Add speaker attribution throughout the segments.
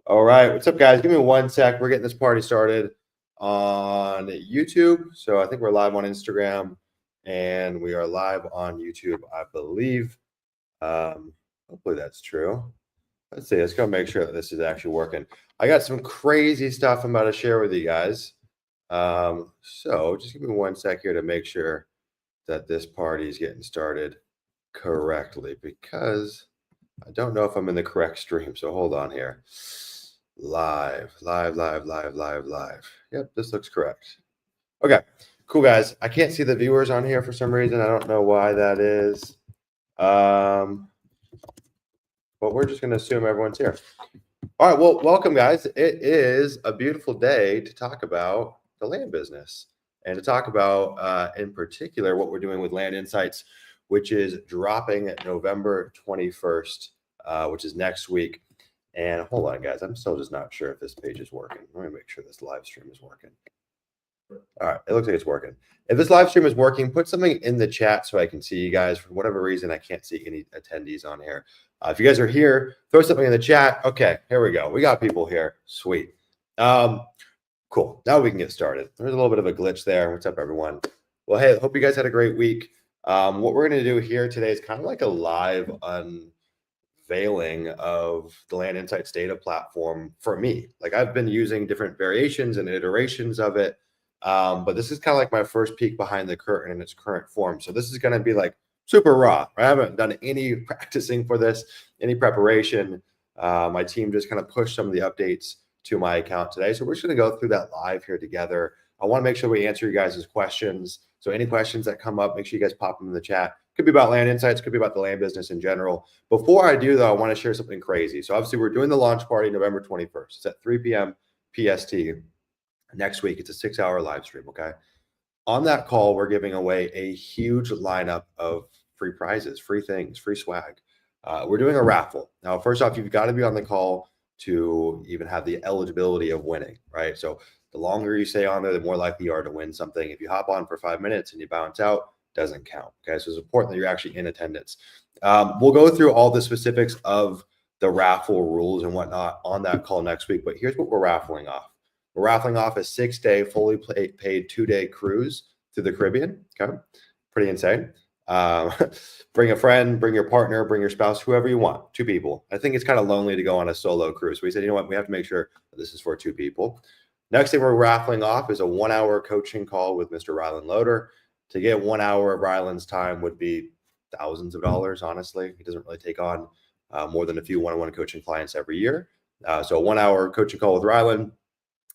Speaker 1: All right, what's up, guys? Give me 1 sec. We're getting this party started on YouTube. So I think we're live on Instagram and we are live on YouTube, I believe. Hopefully that's true. Let's see. Let's go make sure that this is actually working. I got some crazy stuff I'm about to share with you guys. So just give me 1 sec here to make sure that this party is getting started correctly because I don't know if I'm in the correct stream. So hold on here. Live. Yep, this looks correct. Okay, cool, guys. I can't see the viewers on here for some reason. I don't know why that is. But we're just going to assume everyone's here. All right, well, welcome, guys. It is a beautiful day to talk about the land business and to talk about, in particular, what we're doing with Land Insights, which is dropping November 21st, which is next week. And hold on, guys. I'm still just not sure if this page is working. Let me make sure this live stream is working. All right, it looks like it's working. If this live stream is working, put something in the chat so I can see you guys. For whatever reason, I can't see any attendees on here. If you guys are here, throw something in the chat. Okay, here we go. We got people here. Sweet. Cool. Now we can get started. There's a little bit of a glitch there. What's up, everyone? Well, hey, hope you guys had a great week. What we're going to do here today is kind of like a live unveiling of the Land Insights data platform for me. Like, I've been using different variations and iterations of it. But this is kind of like my first peek behind the curtain in its current form. So this is going to be like super raw. I haven't done any practicing for this, any preparation. My team just kind of pushed some of the updates to my account today. So we're just going to go through that live here together. I want to make sure we answer you guys' questions. So any questions that come up, make sure you guys pop them in the chat. Could be about Land Insights, could be about the land business in general. Before I do, though, I want to share something crazy. So obviously we're doing the launch party November 21st. It's at 3 p.m. PST. Next week, it's a 6-hour live stream, okay? On that call, we're giving away a huge lineup of free prizes, free things, free swag. We're doing a raffle. Now, first off, you've got to be on the call to even have the eligibility of winning, right? So the longer you stay on there, the more likely you are to win something. If you hop on for 5 minutes and you bounce out, doesn't count, okay? So it's important that you're actually in attendance. We'll go through all the specifics of the raffle rules and whatnot on that call next week, but here's what we're raffling off. We're raffling off a 6-day, fully paid 2-day cruise to the Caribbean. Okay, pretty insane. Bring a friend, bring your partner, bring your spouse, whoever you want. 2 people. I think it's kind of lonely to go on a solo cruise. So we said, you know what? We have to make sure that this is for 2 people. Next thing we're raffling off is a 1-hour coaching call with Mr. Rylan Loader. To get 1 hour of Rylan's time would be thousands of dollars, honestly. He doesn't really take on more than a few one-on-one coaching clients every year. So a 1-hour coaching call with Rylan.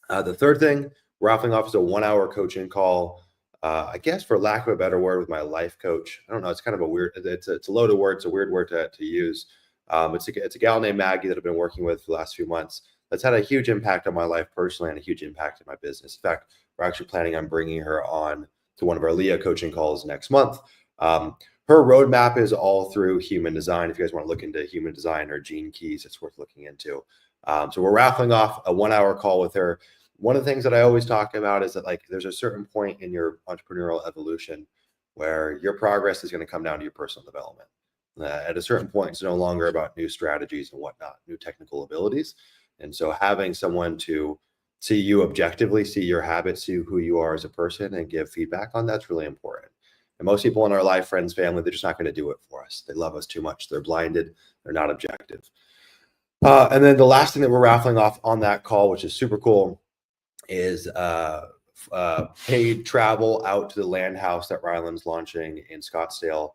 Speaker 1: The third thing we're raffling off is a 1-hour coaching call, I guess for lack of a better word, with my life coach. I don't know. It's kind of a weird, it's a loaded word. It's a weird word to use. It's a gal named Maggie that I've been working with for the last few months. That's had a huge impact on my life personally and a huge impact in my business. In fact, we're actually planning on bringing her on to one of our Leah coaching calls next month. Her roadmap is all through human design. If you guys want to look into human design or gene keys, it's worth looking into. So we're raffling off a 1-hour call with her. One of the things that I always talk about is that, like, there's a certain point in your entrepreneurial evolution where your progress is going to come down to your personal development. At a certain point, it's no longer about new strategies and whatnot, new technical abilities. And so having someone to see you objectively, see your habits, see who you are as a person, and give feedback on that's really important. And most people in our life, friends, family, they're just not going to do it for us. They love us too much. They're blinded. They're not objective. And then the last thing that we're raffling off on that call, which is super cool, is paid travel out to the land house that Ryland's launching in Scottsdale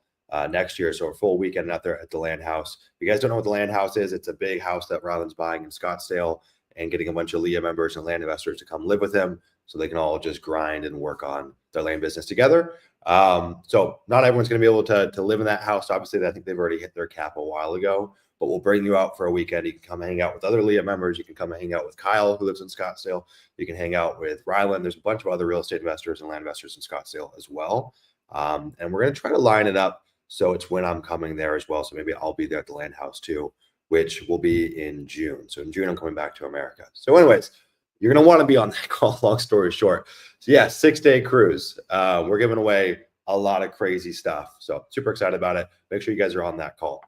Speaker 1: next year. So a full weekend out there at the land house. If you guys don't know what the land house is, it's a big house that Ryland's buying in Scottsdale and getting a bunch of Leah members and land investors to come live with him so they can all just grind and work on their land business together. So not everyone's going to be able to live in that house. Obviously, I think they've already hit their cap a while ago. But we'll bring you out for a weekend. You can come hang out with other Leah members. You can come hang out with Kyle, who lives in Scottsdale. You can hang out with Rylan. There's a bunch of other real estate investors and land investors in Scottsdale as well. And we're going to try to line it up so it's when I'm coming there as well. So maybe I'll be there at the land house too, which will be in June. So in June, I'm coming back to America. So anyways, you're going to want to be on that call, long story short. So yeah, 6-day cruise. We're giving away a lot of crazy stuff. So super excited about it. Make sure you guys are on that call.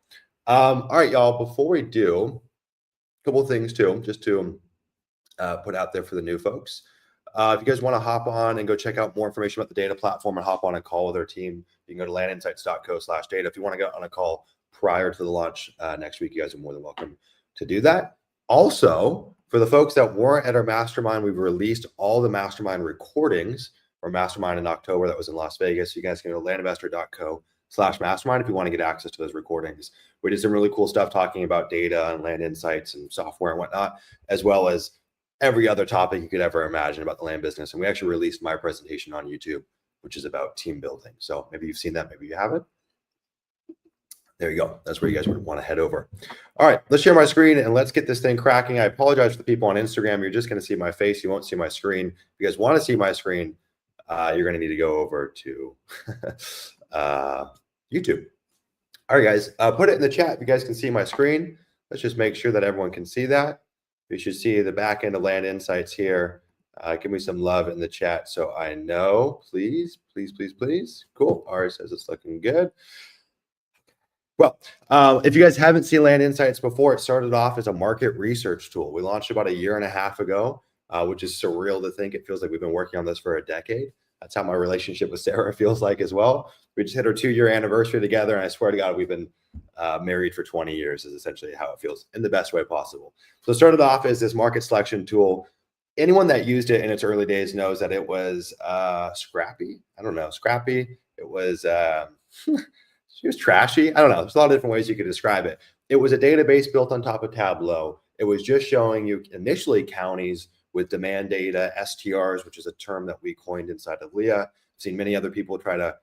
Speaker 1: All right, y'all, before we do, couple of things too, just to put out there for the new folks. If you guys want to hop on and go check out more information about the data platform and hop on a call with our team, you can go to landinsights.co/data. If you want to get on a call prior to the launch next week, you guys are more than welcome to do that. Also, for the folks that weren't at our mastermind, we've released all the mastermind recordings or mastermind in October that was in Las Vegas. You guys can go to landinvestor.co/mastermind if you want to get access to those recordings. We did some really cool stuff talking about data and land insights and software and whatnot, as well as every other topic you could ever imagine about the land business. And we actually released my presentation on YouTube, which is about team building. So maybe you've seen that, maybe you haven't. There you go. That's where you guys would want to head over. All right, let's share my screen and let's get this thing cracking. I apologize for the people on Instagram. You're just going to see my face. You won't see my screen. If you guys want to see my screen, you're going to need to go over to YouTube. All right, guys, put it in the chat if you guys can see my screen. Let's just make sure that everyone can see that. You should see the back end of Land Insights here. Give me some love in the chat so I know. Please, please, please, please. Cool. Ari says it's looking good. Well, if you guys haven't seen Land Insights before, it started off as a market research tool. We launched about 1.5 years ago, which is surreal to think. It feels like we've been working on this for a decade. That's how my relationship with Sarah feels like as well. We just hit our 2-year anniversary together, and I swear to God, we've been married for 20 years is essentially how it feels in the best way possible. So it started off as this market selection tool. Anyone that used it in its early days knows that it was scrappy. I don't know, scrappy. It was, it was trashy. I don't know. There's a lot of different ways you could describe it. It was a database built on top of Tableau. It was just showing you initially counties with demand data, STRs, which is a term that we coined inside of Leah. I've seen many other people try to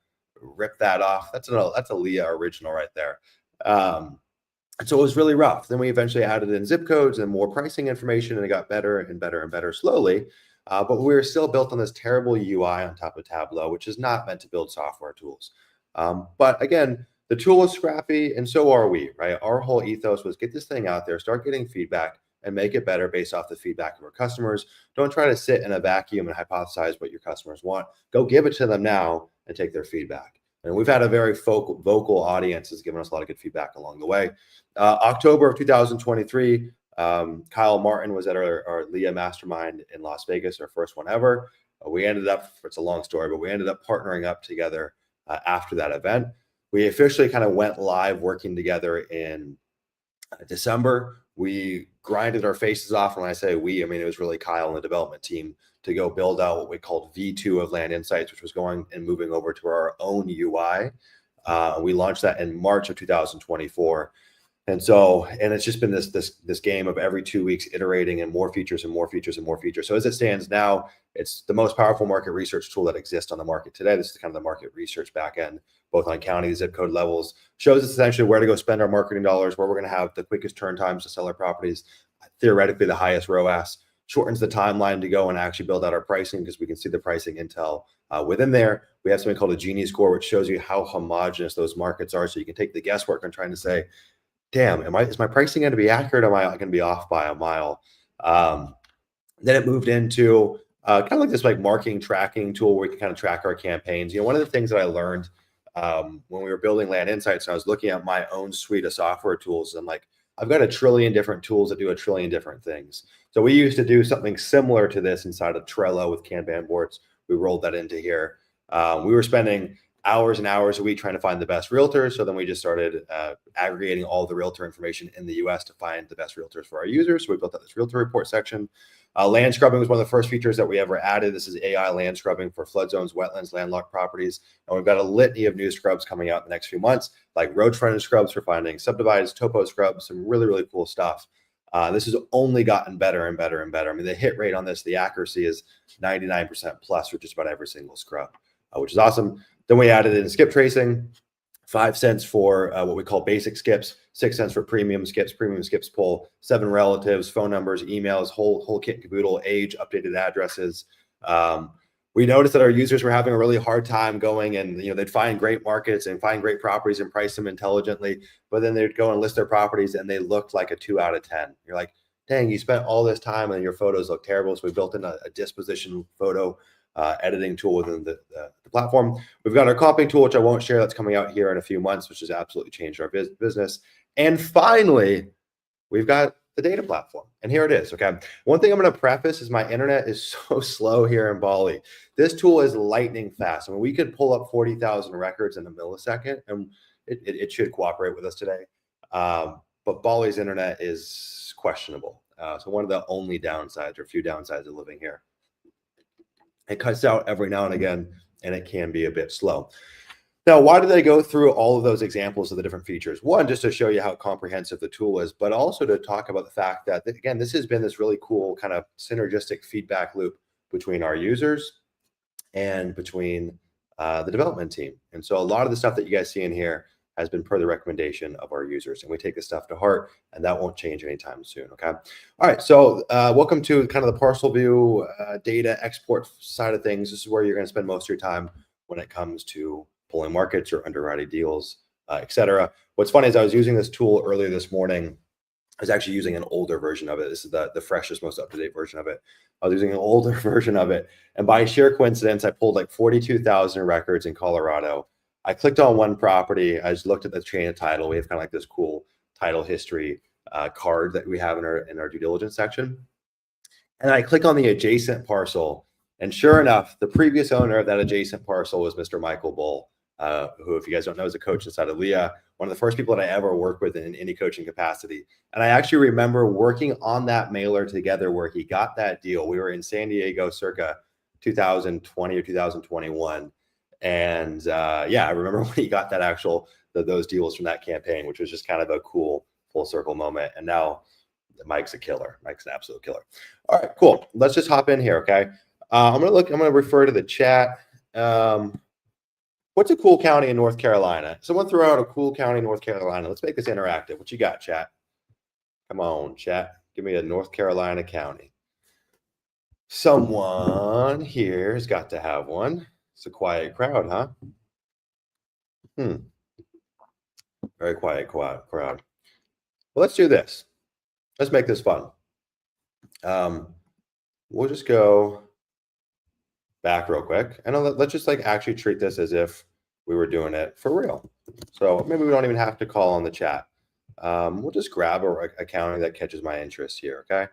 Speaker 1: rip that off. That's a Leah original right there. So it was really rough. Then we eventually added in zip codes and more pricing information, and it got better and better and better slowly. But we were still built on this terrible UI on top of Tableau, which is not meant to build software tools. But again, the tool is scrappy, and so are we, right? Our whole ethos was get this thing out there, start getting feedback, and make it better based off the feedback of our customers. Don't try to sit in a vacuum and hypothesize what your customers want. Go give it to them now and take their feedback. And we've had a very vocal audience has given us a lot of good feedback along the way. October of 2023, Kyle Martin was at our Leah Mastermind in Las Vegas, our first one ever. We ended up, it's a long story, but we ended up partnering up together after that event. We officially kind of went live working together in December. We grinded our faces off. And when I say we, I mean, it was really Kyle and the development team to go build out what we called V2 of Land Insights, which was going and moving over to our own UI. We launched that in March of 2024. And it's just been this game of every 2 weeks iterating and more features and more features and more features. So as it stands now, it's the most powerful market research tool that exists on the market today. This is kind of the market research backend, both on county, zip code levels, shows us essentially where to go spend our marketing dollars, where we're going to have the quickest turn times to sell our properties, theoretically the highest ROAS, shortens the timeline to go and actually build out our pricing because we can see the pricing intel within there. We have something called a Gini score, which shows you how homogenous those markets are. So you can take the guesswork on trying to say, damn, is my pricing going to be accurate? Am I going to be off by a mile? Then it moved into kind of like this marketing tracking tool where we can kind of track our campaigns. One of the things that I learned when we were building Land Insights and I was looking at my own suite of software tools, I'm like, I've got 1 trillion different tools that do 1 trillion different things. So we used to do something similar to this inside of Trello with Kanban boards. We rolled that into here. We were spending hours and hours a week trying to find the best realtors. So then we just started aggregating all the realtor information in the US to find the best realtors for our users. So we built out this realtor report section. Land scrubbing was one of the first features that we ever added. This is AI land scrubbing for flood zones, wetlands, landlocked properties. And we've got a litany of new scrubs coming out in the next few months, like road frontage scrubs for finding subdivides, topo scrubs, some really, really cool stuff. This has only gotten better and better and better. I mean, the hit rate on this, the accuracy is 99% plus for just about every single scrub, which is awesome. Then we added in skip tracing, 5 cents for what we call basic skips, 6 cents for premium skips pull, 7 relatives, phone numbers, emails, whole kit and caboodle, age, updated addresses. We noticed that our users were having a really hard time going and they'd find great markets and find great properties and price them intelligently, but then they'd go and list their properties and they looked like a 2 out of 10. You're like, dang, you spent all this time and your photos look terrible. So we built in a disposition photo editing tool within the platform. We've got our comping tool, which I won't share. That's coming out here in a few months, which has absolutely changed our business. And finally, we've got the data platform. And here it is, okay? One thing I'm going to preface is my internet is so slow here in Bali. This tool is lightning fast. I mean, we could pull up 40,000 records in a millisecond, and it should cooperate with us today. But Bali's internet is questionable. So one of the only downsides, or a few downsides of living here. It cuts out every now and again, and it can be a bit slow. Now, why did I go through all of those examples of the different features? One, just to show you how comprehensive the tool is, but also to talk about the fact that, again, this has been this really cool kind of synergistic feedback loop between our users and between the development team. And so a lot of the stuff that you guys see in here has been per the recommendation of our users, and we take this stuff to heart, and that won't change anytime soon. Okay. All right. So welcome to kind of the parcel view data export side of things. This is where you're going to spend most of your time when it comes to pulling markets or underwriting deals, etc. What's funny is I was using this tool earlier this morning. I was actually using an older version of it. This is the freshest, most up-to-date version of it. I was using an older version of it. And by sheer coincidence, I pulled like 42,000 records in Colorado. I clicked on one property. I just looked at the chain of title. We have kind of like this cool title history card that we have in our due diligence section. And I click on the adjacent parcel. And sure enough, the previous owner of that adjacent parcel was Mr. Michael Bull, who, if you guys don't know, is a coach inside of Leah, one of the first people that I ever worked with in any coaching capacity. And I actually remember working on that mailer together where he got that deal. We were in San Diego circa 2020 or 2021. And yeah, I remember when he got that those deals from that campaign, which was just kind of a cool full circle moment. And now Mike's a killer. Mike's an absolute killer. All right, cool. Let's just hop in here, okay? I'm gonna refer to the chat. What's a cool county in North Carolina? Someone throw out a cool county in North Carolina. Let's make this interactive. What you got, chat? Come on, chat. Give me a North Carolina county. Someone here has got to have one. It's a quiet crowd, huh? Very quiet crowd. Well, let's do this. Let's make this fun. We'll just go back real quick, and let's just like actually treat this as if we were doing it for real. So maybe we don't even have to call on the chat. We'll just grab a county that catches my interest here. Okay,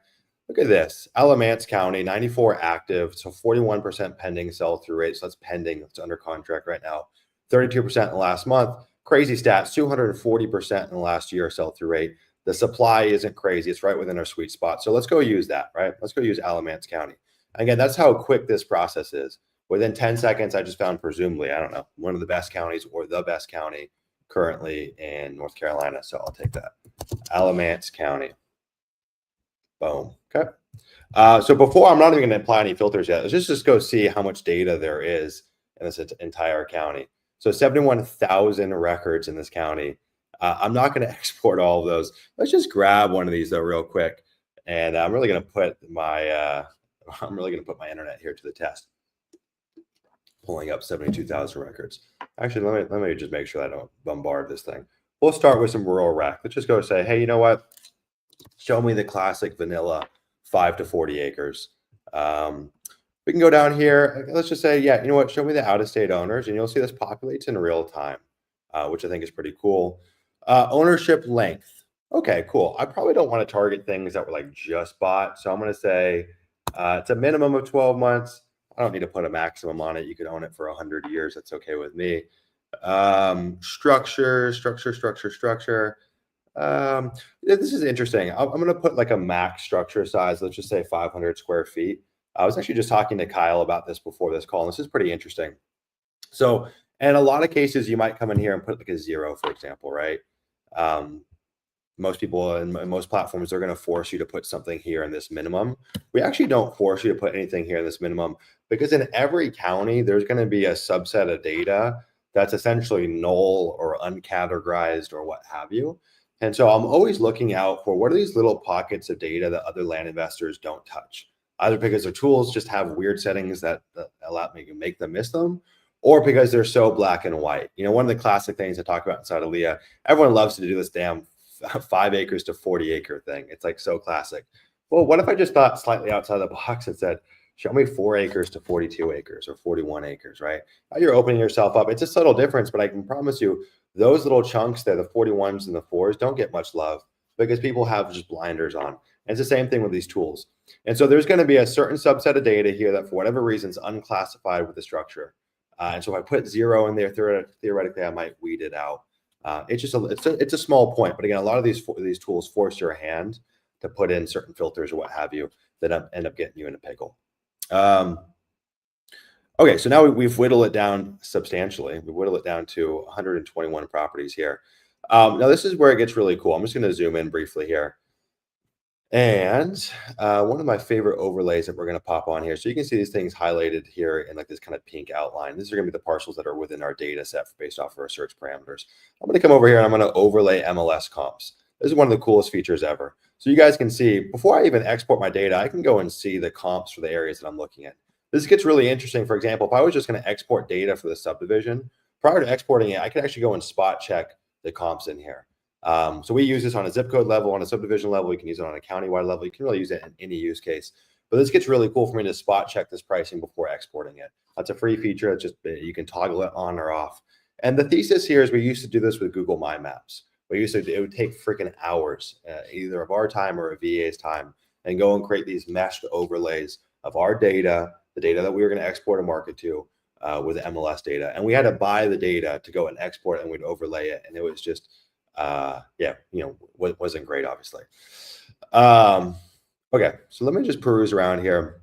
Speaker 1: look at this: Alamance County, 94 active, so 41% pending sell-through rate. So that's pending. It's under contract right now. 32% in the last month. Crazy stats: 240% in the last year sell-through rate. The supply isn't crazy. It's right within our sweet spot. So let's go use that. Right? Let's go use Alamance County. Again, that's how quick this process is. Within 10 seconds, I just found, presumably, I don't know, one of the best counties or the best county currently in North Carolina. So I'll take that. Alamance County. Boom. Okay. So before, I'm not even going to apply any filters yet. Let's just go see how much data there is in this entire county. So 71,000 records in this county. I'm not going to export all of those. Let's just grab one of these, though, real quick. And I'm really going to put my... I'm really going to put my internet here to the test. Pulling up 72,000 records. Actually, let me just make sure I don't bombard this thing. We'll start with some rural rec. Let's just go say, hey, you know what? Show me the classic vanilla 5 to 40 acres. We can go down here. Let's just say, yeah, you know what? Show me the out-of-state owners, and you'll see this populates in real time, which I think is pretty cool. Ownership length. Okay, cool. I probably don't want to target things that were like just bought. So I'm going to say, it's a minimum of 12 months. I don't need to put a maximum on it. You could own it for 100 years. That's okay with me. Structure. This is interesting. I'm going to put like a max structure size. Let's just say 500 square feet. I was actually just talking to Kyle about this before this call, and this is pretty interesting. So in a lot of cases, you might come in here and put like a 0, for example, right? Most people and most platforms are going to force you to put something here in this minimum. We actually don't force you to put anything here in this minimum, because in every county, there's going to be a subset of data that's essentially null or uncategorized or what have you. And so I'm always looking out for what are these little pockets of data that other land investors don't touch, either because their tools just have weird settings that allow me to make them miss them, or because they're so black and white. You know, one of the classic things I talk about inside of Leah, everyone loves to do this damn 5 acres to 40 acre thing. It's like so classic. Well, what if I just thought slightly outside the box and said, show me 4 acres to 42 acres or 41 acres, right? Now you're opening yourself up. It's a subtle difference, but I can promise you those little chunks there, the 41s and the 4s, don't get much love because people have just blinders on. And it's the same thing with these tools. And so there's going to be a certain subset of data here that for whatever reason is unclassified with the structure. And so if I put 0 in there, theoretically, I might weed it out. It's just it's a small point, but again, a lot of these tools force your hand to put in certain filters or what have you that end up getting you in a pickle. Okay, so now we've whittled it down substantially. We whittled it down to 121 properties here. Now this is where it gets really cool. I'm just going to zoom in briefly here. And one of my favorite overlays that we're going to pop on here. So you can see these things highlighted here in like this kind of pink outline. These are going to be the parcels that are within our data set based off of our search parameters. I'm going to come over here and I'm going to overlay MLS comps. This is one of the coolest features ever. So you guys can see, before I even export my data, I can go and see the comps for the areas that I'm looking at. This gets really interesting. For example, if I was just going to export data for the subdivision, prior to exporting it, I could actually go and spot check the comps in here. So we use this on a zip code level, on a subdivision level. We can use it on a countywide level. You can really use it in any use case. But this gets really cool for me to spot check this pricing before exporting it. That's a free feature. It's just you can toggle it on or off. And the thesis here is we used to do this with Google My Maps. It would take freaking hours, either of our time or a VA's time, and go and create these meshed overlays of our data, the data that we were going to export and market to with MLS data. And we had to buy the data to go and export it, and we'd overlay it. And it was just, wasn't great, obviously. Okay, so let me just peruse around here.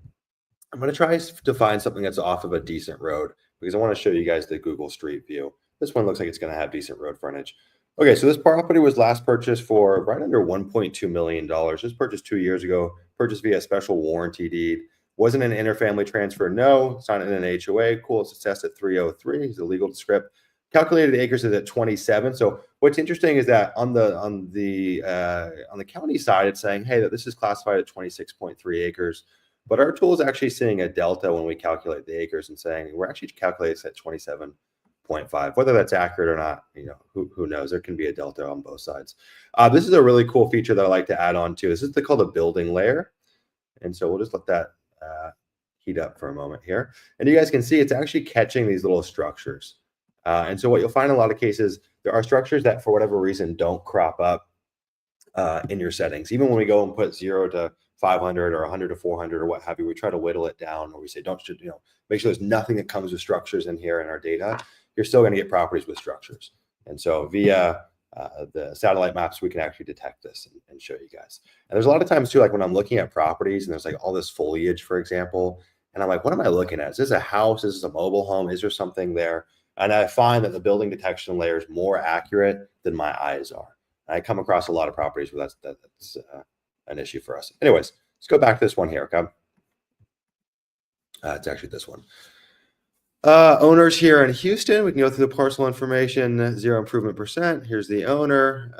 Speaker 1: I'm going to try to find something that's off of a decent road because I want to show you guys the Google Street View. This one looks like it's going to have decent road frontage. Okay, so this property was last purchased for right under $1.2 million. This was purchased 2 years ago, purchased via special warranty deed. Wasn't an interfamily transfer, no. Signed in an HOA. Cool, it's assessed at 303. It's a legal script. Calculated acres is at 27. So what's interesting is that on the county side, it's saying, hey, that this is classified at 26.3 acres. But our tool is actually seeing a delta when we calculate the acres and saying we're actually calculating this at 27.5. Whether that's accurate or not, who knows? There can be a delta on both sides. This is a really cool feature that I like to add on to. This is called a building layer. And so we'll just let that heat up for a moment here. And you guys can see it's actually catching these little structures. And so what you'll find in a lot of cases, there are structures that for whatever reason don't crop up in your settings. Even when we go and put 0 to 500 or 100 to 400 or what have you, we try to whittle it down, or we say, make sure there's nothing that comes with structures in here in our data. You're still going to get properties with structures. And so via the satellite maps, we can actually detect this and show you guys. And there's a lot of times too, like when I'm looking at properties and there's like all this foliage, for example, and I'm like, what am I looking at? Is this a house? Is this a mobile home? Is there something there? And I find that the building detection layer is more accurate than my eyes are. And I come across a lot of properties where that's an issue for us. Anyways, let's go back to this one here, okay? It's actually this one. Owners here in Houston, we can go through the parcel information, 0 improvement percent. Here's the owner,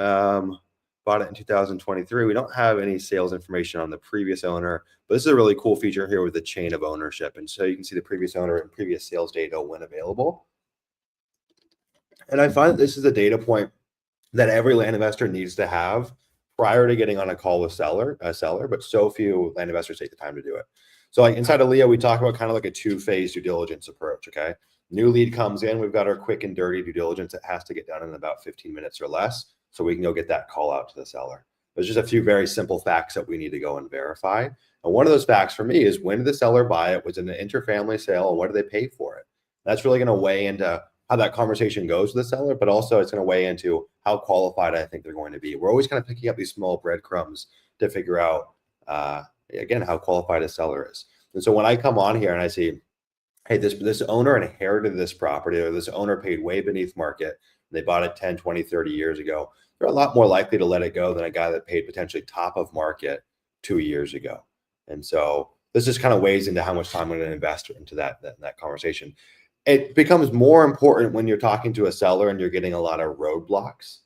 Speaker 1: bought it in 2023. We don't have any sales information on the previous owner, but this is a really cool feature here with the chain of ownership. And so you can see the previous owner and previous sales data when available. And I find that this is a data point that every land investor needs to have prior to getting on a call with a seller, but so few land investors take the time to do it. So like inside of Leo, we talk about kind of like a 2-phase due diligence approach, okay? New lead comes in, we've got our quick and dirty due diligence that has to get done in about 15 minutes or less, so we can go get that call out to the seller. There's just a few very simple facts that we need to go and verify. And one of those facts for me is, when did the seller buy it? Was it an interfamily sale, and what did they pay for it? That's really going to weigh into how that conversation goes with the seller, but also it's going to weigh into how qualified I think they're going to be. We're always kind of picking up these small breadcrumbs to figure out, again, how qualified a seller is. And so when I come on here and I see, hey, this owner inherited this property, or this owner paid way beneath market, they bought it 10, 20, 30 years ago, they're a lot more likely to let it go than a guy that paid potentially top of market 2 years ago. And so this just kind of weighs into how much time I'm going to invest into that conversation. It becomes more important when you're talking to a seller and you're getting a lot of roadblocks.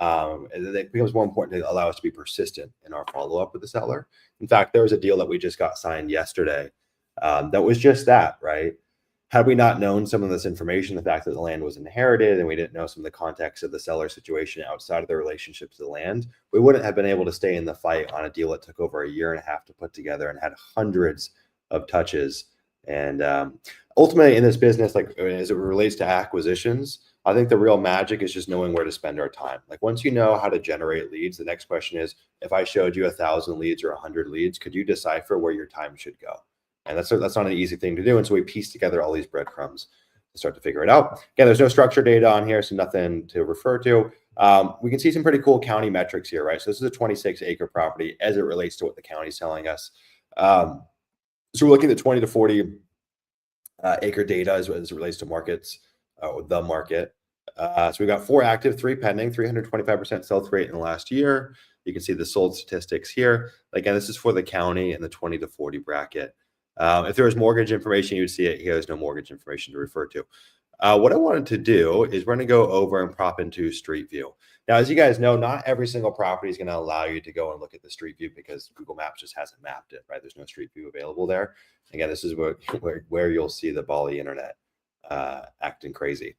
Speaker 1: It becomes more important to allow us to be persistent in our follow-up with the seller. In fact, there was a deal that we just got signed yesterday that was just that, right? Had we not known some of this information, the fact that the land was inherited, and we didn't know some of the context of the seller situation outside of the relationship to the land, we wouldn't have been able to stay in the fight on a deal that took over 1.5 years to put together and had hundreds of touches. And ultimately in this business, like as it relates to acquisitions, I think the real magic is just knowing where to spend our time. Like once you know how to generate leads, the next question is, if I showed you 1,000 leads or 100 leads, could you decipher where your time should go? And that's not an easy thing to do. And so we piece together all these breadcrumbs to start to figure it out. Again, there's no structured data on here, so nothing to refer to. We can see some pretty cool county metrics here, right? So this is a 26-acre property as it relates to what the county's telling us. So we're looking at 20 to 40 acre data as it relates to markets, or the market. So we've got 4 active, 3 pending, 325% sell-through rate in the last year. You can see the sold statistics here. Again, this is for the county in the 20 to 40 bracket. If there was mortgage information, you would see it here. There's no mortgage information to refer to. What I wanted to do is we're going to go over and prop into Street View. Now, as you guys know, not every single property is going to allow you to go and look at the Street View because Google Maps just hasn't mapped it, right? There's no Street View available there. Again, this is where you'll see the Bali internet acting crazy.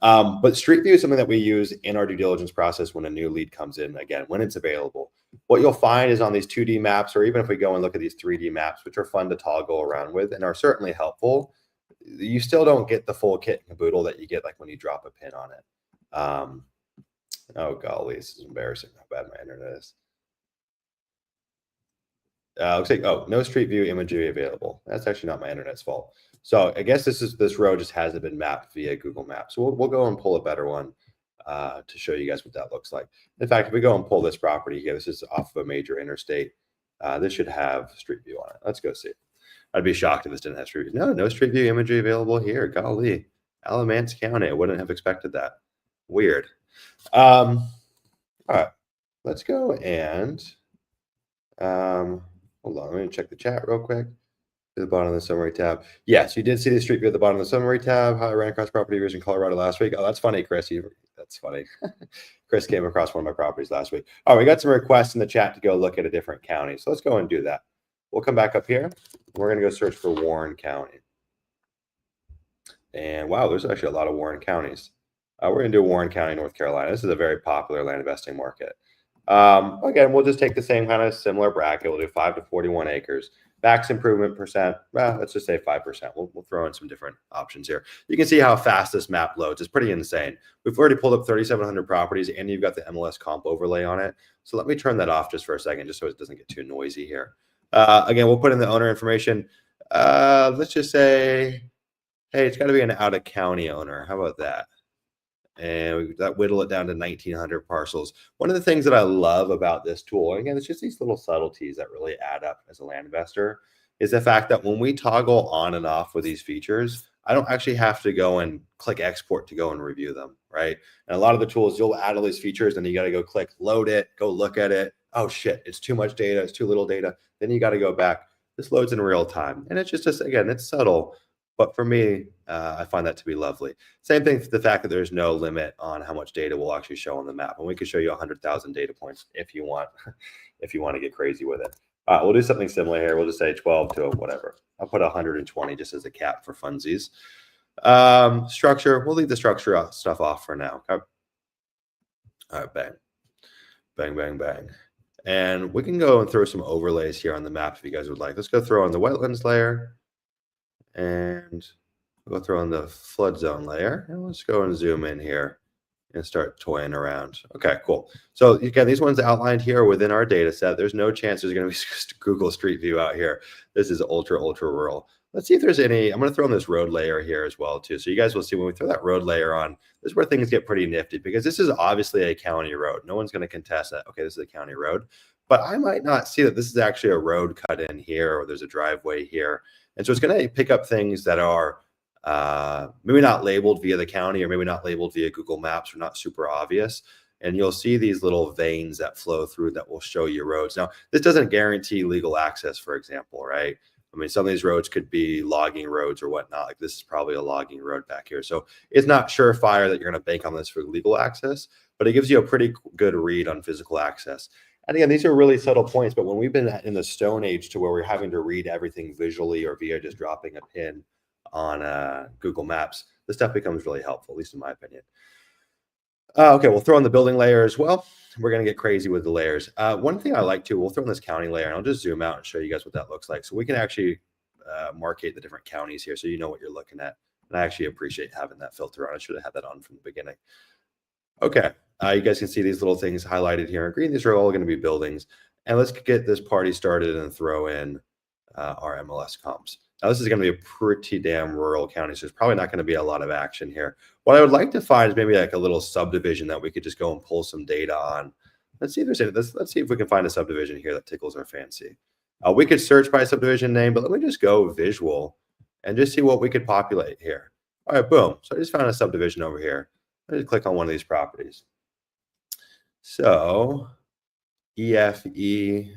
Speaker 1: But Street View is something that we use in our due diligence process when a new lead comes in, again, when it's available. What you'll find is on these 2D maps, or even if we go and look at these 3D maps, which are fun to toggle around with and are certainly helpful, you still don't get the full kit and caboodle that you get like when you drop a pin on it. Oh, golly, this is embarrassing how bad my internet is. Looks like, oh, no Street View imagery available. That's actually not my internet's fault. So I guess this road just hasn't been mapped via Google Maps. So we'll go and pull a better one to show you guys what that looks like. In fact, if we go and pull this property here, this is off of a major interstate. This should have Street View on it. Let's go see. I'd be shocked if this didn't have Street View. No Street View imagery available here. Golly, Alamance County. I wouldn't have expected that. Weird. All right, let's go and hold on. Let me check the chat real quick. To the bottom of the summary tab. Yes, you did see the Street View at the bottom of the summary tab. How I ran across property views in Colorado last week. Oh, that's funny, Chris. That's funny. Chris came across one of my properties last week. Oh, we got some requests in the chat to go look at a different county. So let's go and do that. We'll come back up here. We're going to go search for Warren County. And wow, there's actually a lot of Warren counties. We're going to do Warren County, North Carolina. This is a very popular land investing market. Again, we'll just take the same kind of similar bracket. We'll do 5 to 41 acres. Max improvement percent, well, let's just say 5%. We'll throw in some different options here. You can see how fast this map loads. It's pretty insane. We've already pulled up 3,700 properties, and you've got the MLS comp overlay on it. So let me turn that off just for a second, just so it doesn't get too noisy here. Again, we'll put in the owner information. Let's just say, hey, it's got to be an out-of-county owner. How about that? And that whittle it down to 1,900 parcels. One of the things that I love about this tool, and again, it's just these little subtleties that really add up as a land investor, is the fact that when we toggle on and off with these features, I don't actually have to go and click export to go and review them, right? And a lot of the tools, you'll add all these features, and you got to go click load it, go look at it. Oh shit, it's too much data, it's too little data. Then you got to go back. This loads in real time, and it's just again, it's subtle. But for me, I find that to be lovely. Same thing for the fact that there's no limit on how much data we'll actually show on the map. And we could show you 100,000 data points if you want, if you want to get crazy with it. We'll do something similar here. We'll just say 12 to whatever. I'll put 120 just as a cap for funsies. Structure, we'll leave the structure stuff off for now. Okay. All right, bang. Bang, bang, bang. And we can go and throw some overlays here on the map if you guys would like. Let's go throw on the wetlands layer. And we'll throw in the flood zone layer, and let's go and zoom in here and start toying around. Okay, cool. So again, these ones outlined here within our data set. There's no chance there's going to be Google Street View out here. This is ultra rural. Let's see if there's any. I'm going to throw in this road layer here as well too. So you guys will see when we throw that road layer on, this is where things get pretty nifty, because this is obviously a county road. No one's going to contest that. Okay, this is a county road, but I might not see that this is actually a road cut in here, or there's a driveway here. And so it's going to pick up things that are maybe not labeled via the county, or maybe not labeled via Google Maps, or not super obvious. And you'll see these little veins that flow through that will show you roads. Now, this doesn't guarantee legal access, for example, right? I mean, some of these roads could be logging roads or whatnot. Like this is probably a logging road back here. So it's not surefire that you're going to bank on this for legal access, but it gives you a pretty good read on physical access. And again, these are really subtle points, but when we've been in the Stone Age to where we're having to read everything visually or via just dropping a pin on Google Maps, this stuff becomes really helpful, at least in my opinion. Okay, we'll throw in the building layer as well. We're going to get crazy with the layers. One thing I like to, we'll throw in this county layer, and I'll just zoom out and show you guys what that looks like. So we can actually market the different counties here so you know what you're looking at. And I actually appreciate having that filter on. I should have had that on from the beginning. Okay. You guys can see these little things highlighted here in green. These are all going to be buildings. And let's get this party started and throw in our MLS comps. Now, this is going to be a pretty damn rural county, so there's probably not going to be a lot of action here. What I would like to find is maybe like a little subdivision that we could just go and pull some data on. Let's see if there's any. Let's see if we can find a subdivision here that tickles our fancy. We could search by subdivision name, but let me just go visual and just see what we could populate here. All right, boom. So I just found a subdivision over here. Let me just click on one of these properties. So EFESEC,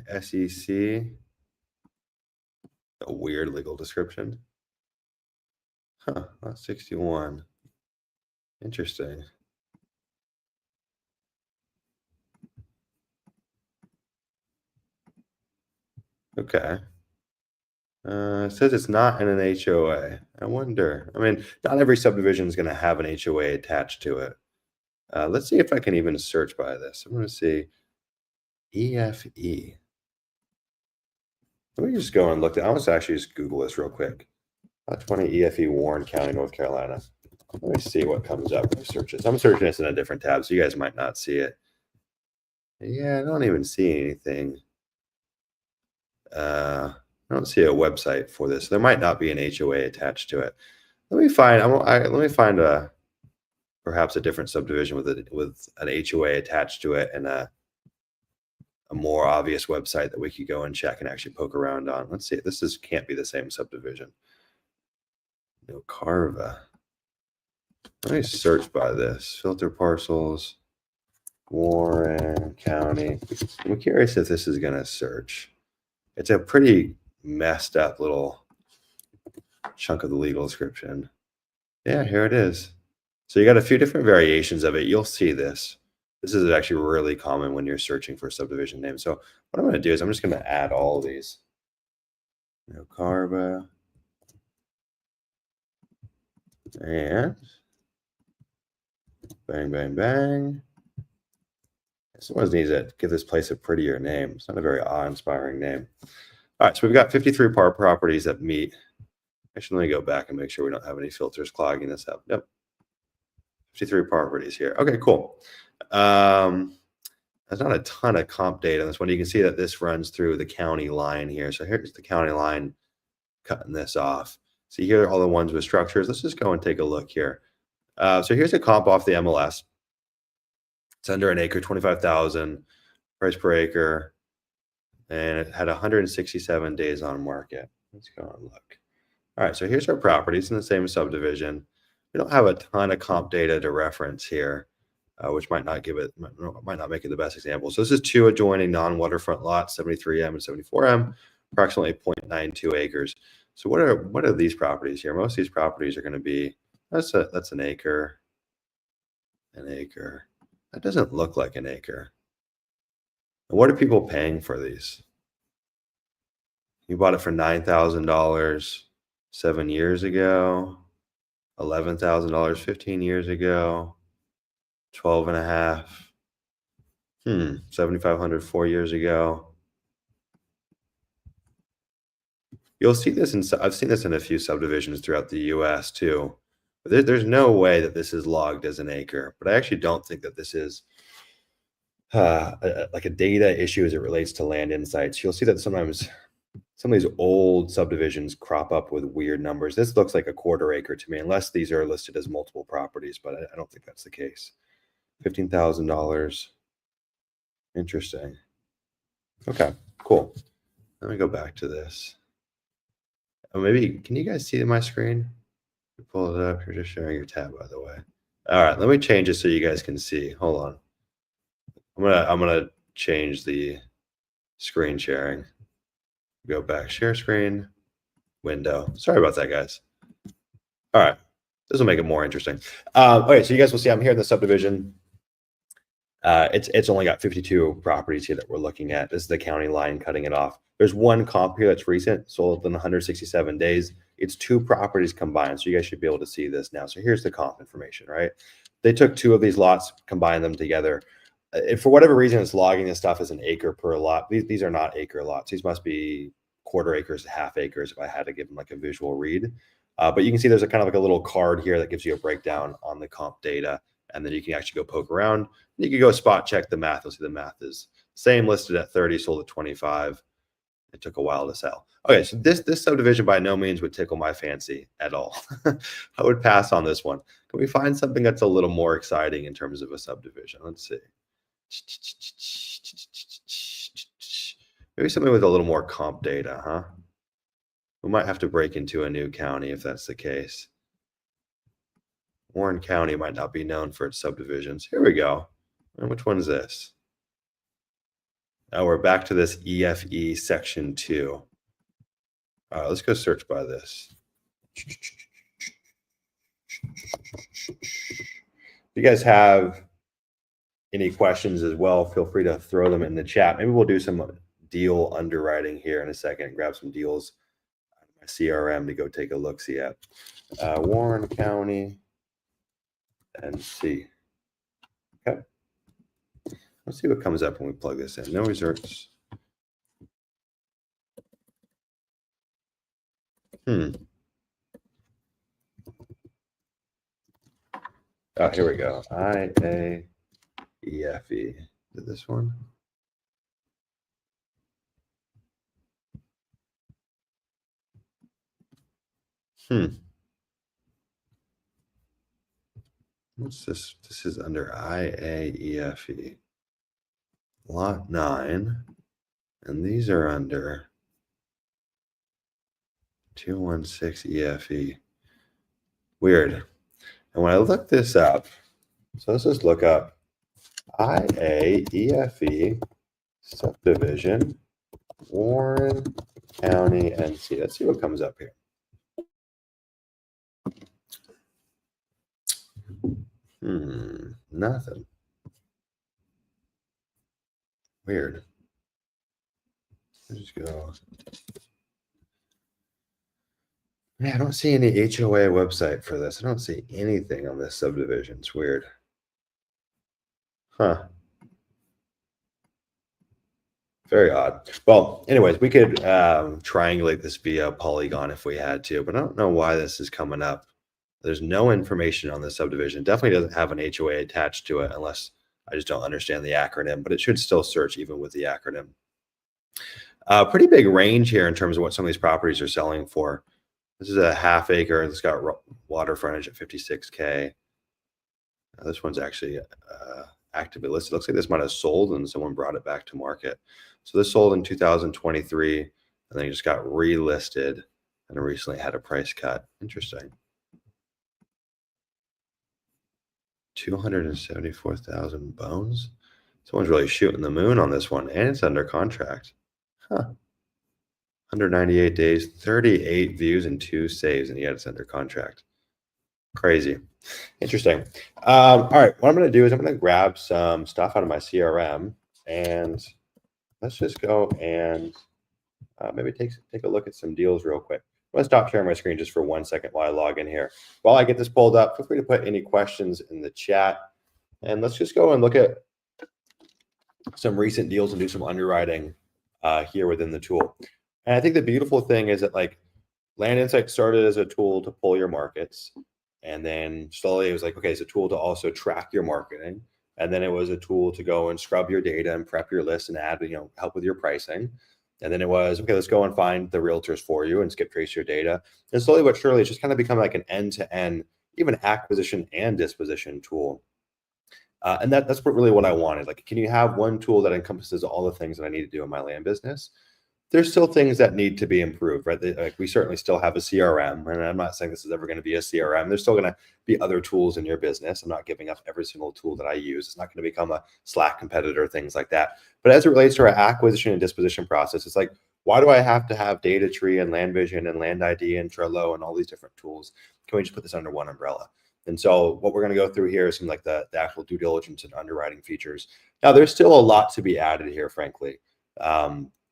Speaker 1: a weird legal description. Huh, lot 61. Interesting. Okay. It says it's not in an HOA. I wonder. I mean, not every subdivision is going to have an HOA attached to it. Let's see if I can even search by this. I'm going to see EFE. Let me just go and look. I want to actually just Google this real quick. 20 EFE Warren County, North Carolina. Let me see what comes up when I search this. I'm searching this in a different tab, so you guys might not see it. Yeah, I don't even see anything. I don't see a website for this. There might not be an HOA attached to it. Let me find. Let me find perhaps a different subdivision with an HOA attached to it and a more obvious website that we could go and check and actually poke around on. Let's see. This can't be the same subdivision. No Carva. Let me search by this. Filter parcels. Warren County. I'm curious if this is going to search. It's a pretty messed up little chunk of the legal description. Yeah, here it is. So you got a few different variations of it. You'll see this. This is actually really common when you're searching for subdivision names. So what I'm going to do is I'm just going to add all of these. No Carva. And bang, bang, bang. Someone needs to give this place a prettier name. It's not a very awe-inspiring name. All right, so we've got 53 properties that meet. Actually, let me go back and make sure we don't have any filters clogging this up. Yep. 53 properties here. Okay, cool. There's not a ton of comp data on this one. You can see that this runs through the county line here. So here's the county line cutting this off. See here are all the ones with structures. Let's just go and take a look here. So here's a comp off the MLS. It's under an acre, 25,000 price per acre, and it had 167 days on market. Let's go and look. All right, so here's our properties in the same subdivision. We don't have a ton of comp data to reference here, which might not make it the best example. So this is two adjoining non-waterfront lots, 73M and 74M, approximately 0.92 acres. So what are these properties here? Most of these properties are going to be that's an acre, an acre. That doesn't look like an acre. What are people paying for these? You bought it for $9,000 7 years ago, $11,000 15 years ago, 12 and a half. 7,500 4 years ago. You'll see this I've seen this in a few subdivisions throughout the US too. But there's no way that this is logged as an acre, but I actually don't think that this is like a data issue as it relates to land insights. You'll see that sometimes some of these old subdivisions crop up with weird numbers. This looks like a quarter acre to me, unless these are listed as multiple properties, but I don't think that's the case. $15,000. Interesting. Okay, cool. Let me go back to this. Oh, maybe, can you guys see my screen? Pull it up. You're just sharing your tab, by the way. All right, let me change it so you guys can see. Hold on. I'm gonna change the screen sharing. Go back, share screen, window. Sorry about that, guys. All right, this will make it more interesting. Okay, so you guys will see I'm here in the subdivision. It's only got 52 properties here that we're looking at. This is the county line cutting it off. There's one comp here that's recent, sold in 167 days. It's two properties combined, so you guys should be able to see this now. So here's the comp information, right? They took two of these lots, combined them together. If for whatever reason it's logging this stuff as an acre per lot, these are not acre lots. These must be quarter acres to half acres if I had to give them like a visual read. But you can see there's a kind of like a little card here that gives you a breakdown on the comp data. And then you can actually go poke around. You can go spot check the math. You'll see the math is same, listed at 30, sold at 25. It took a while to sell. Okay, so this subdivision by no means would tickle my fancy at all. I would pass on this one. Can we find something that's a little more exciting in terms of a subdivision? Let's see. Maybe something with a little more comp data, huh? We might have to break into a new county if that's the case. Warren County might not be known for its subdivisions. Here we go. And which one is this? Now we're back to this EFE section 2. All right, let's go search by this. If you guys have any questions as well, feel free to throw them in the chat. Maybe we'll do some deal underwriting here in a second. Grab some deals out of my CRM to go take a look-see at. Warren County and see. Okay. Let's see what comes up when we plug this in. No results. Oh, here we go. IAEFE. Is it this one? What's this? This is under IAEFE. Lot 9. And these are under 216 EFE. Weird. And when I look this up, so let's just look up IAEFE subdivision, Warren County, NC. Let's see what comes up here. Nothing. Weird. Let's just go. Yeah, I don't see any HOA website for this. I don't see anything on this subdivision. It's weird. Huh. Very odd. Well, anyways, we could triangulate this via Polygon if we had to, but I don't know why this is coming up. There's no information on this subdivision. Definitely doesn't have an HOA attached to it unless I just don't understand the acronym, but it should still search even with the acronym. Pretty big range here in terms of what some of these properties are selling for. This is a half acre. It's got water frontage at 56K. This one's actually actively listed. Looks like this might have sold and someone brought it back to market. So this sold in 2023 and then it just got relisted and recently had a price cut. Interesting. 274,000 bones. Someone's really shooting the moon on this one, and it's under contract. Huh. 198 days, 38 views, and 2 saves, and yet it's under contract. Crazy. Interesting. All right, what I'm going to do is I'm going to grab some stuff out of my CRM, and let's just go and maybe take a look at some deals real quick. I'm going to stop sharing my screen just for 1 second while I log in here. While I get this pulled up, feel free to put any questions in the chat. And let's just go and look at some recent deals and do some underwriting here within the tool. And I think the beautiful thing is that like Land Insight started as a tool to pull your markets. And then slowly it was like, okay, it's a tool to also track your marketing. And then it was a tool to go and scrub your data and prep your list and add, help with your pricing. And then it was, okay, let's go and find the realtors for you and skip trace your data. And slowly but surely, it's just kind of become like an end-to-end, even acquisition and disposition tool. And that's really what I wanted. Like, can you have one tool that encompasses all the things that I need to do in my land business? There's still things that need to be improved, right? Like we certainly still have a CRM, and I'm not saying this is ever going to be a CRM. There's still going to be other tools in your business. I'm not giving up every single tool that I use. It's not going to become a Slack competitor, things like that. But as it relates to our acquisition and disposition process, it's like, why do I have to have Data Tree and Land Vision and Land ID and Trello and all these different tools? Can we just put this under one umbrella? And so what we're going to go through here is some like the actual due diligence and underwriting features. Now, there's still a lot to be added here, frankly.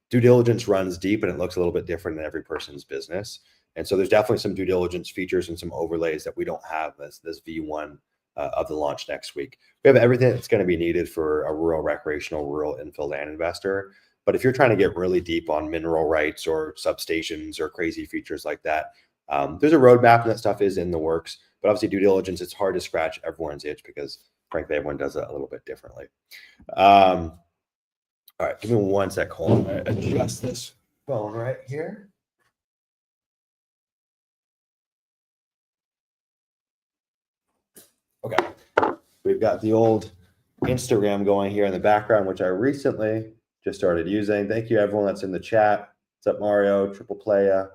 Speaker 1: Due diligence runs deep and it looks a little bit different in every person's business. And so there's definitely some due diligence features and some overlays that we don't have this V1 of the launch next week. We have everything that's going to be needed for a rural recreational, rural infill land investor. But if you're trying to get really deep on mineral rights or substations or crazy features like that, There's a roadmap and that stuff is in the works, but obviously due diligence, it's hard to scratch everyone's itch because frankly, everyone does it a little bit differently. All right, give me one sec. Hold on. I adjust this phone right here. Okay, we've got the old Instagram going here in the background, which I recently just started using. Thank you, everyone that's in the chat. What's up, Mario? Triple Playa.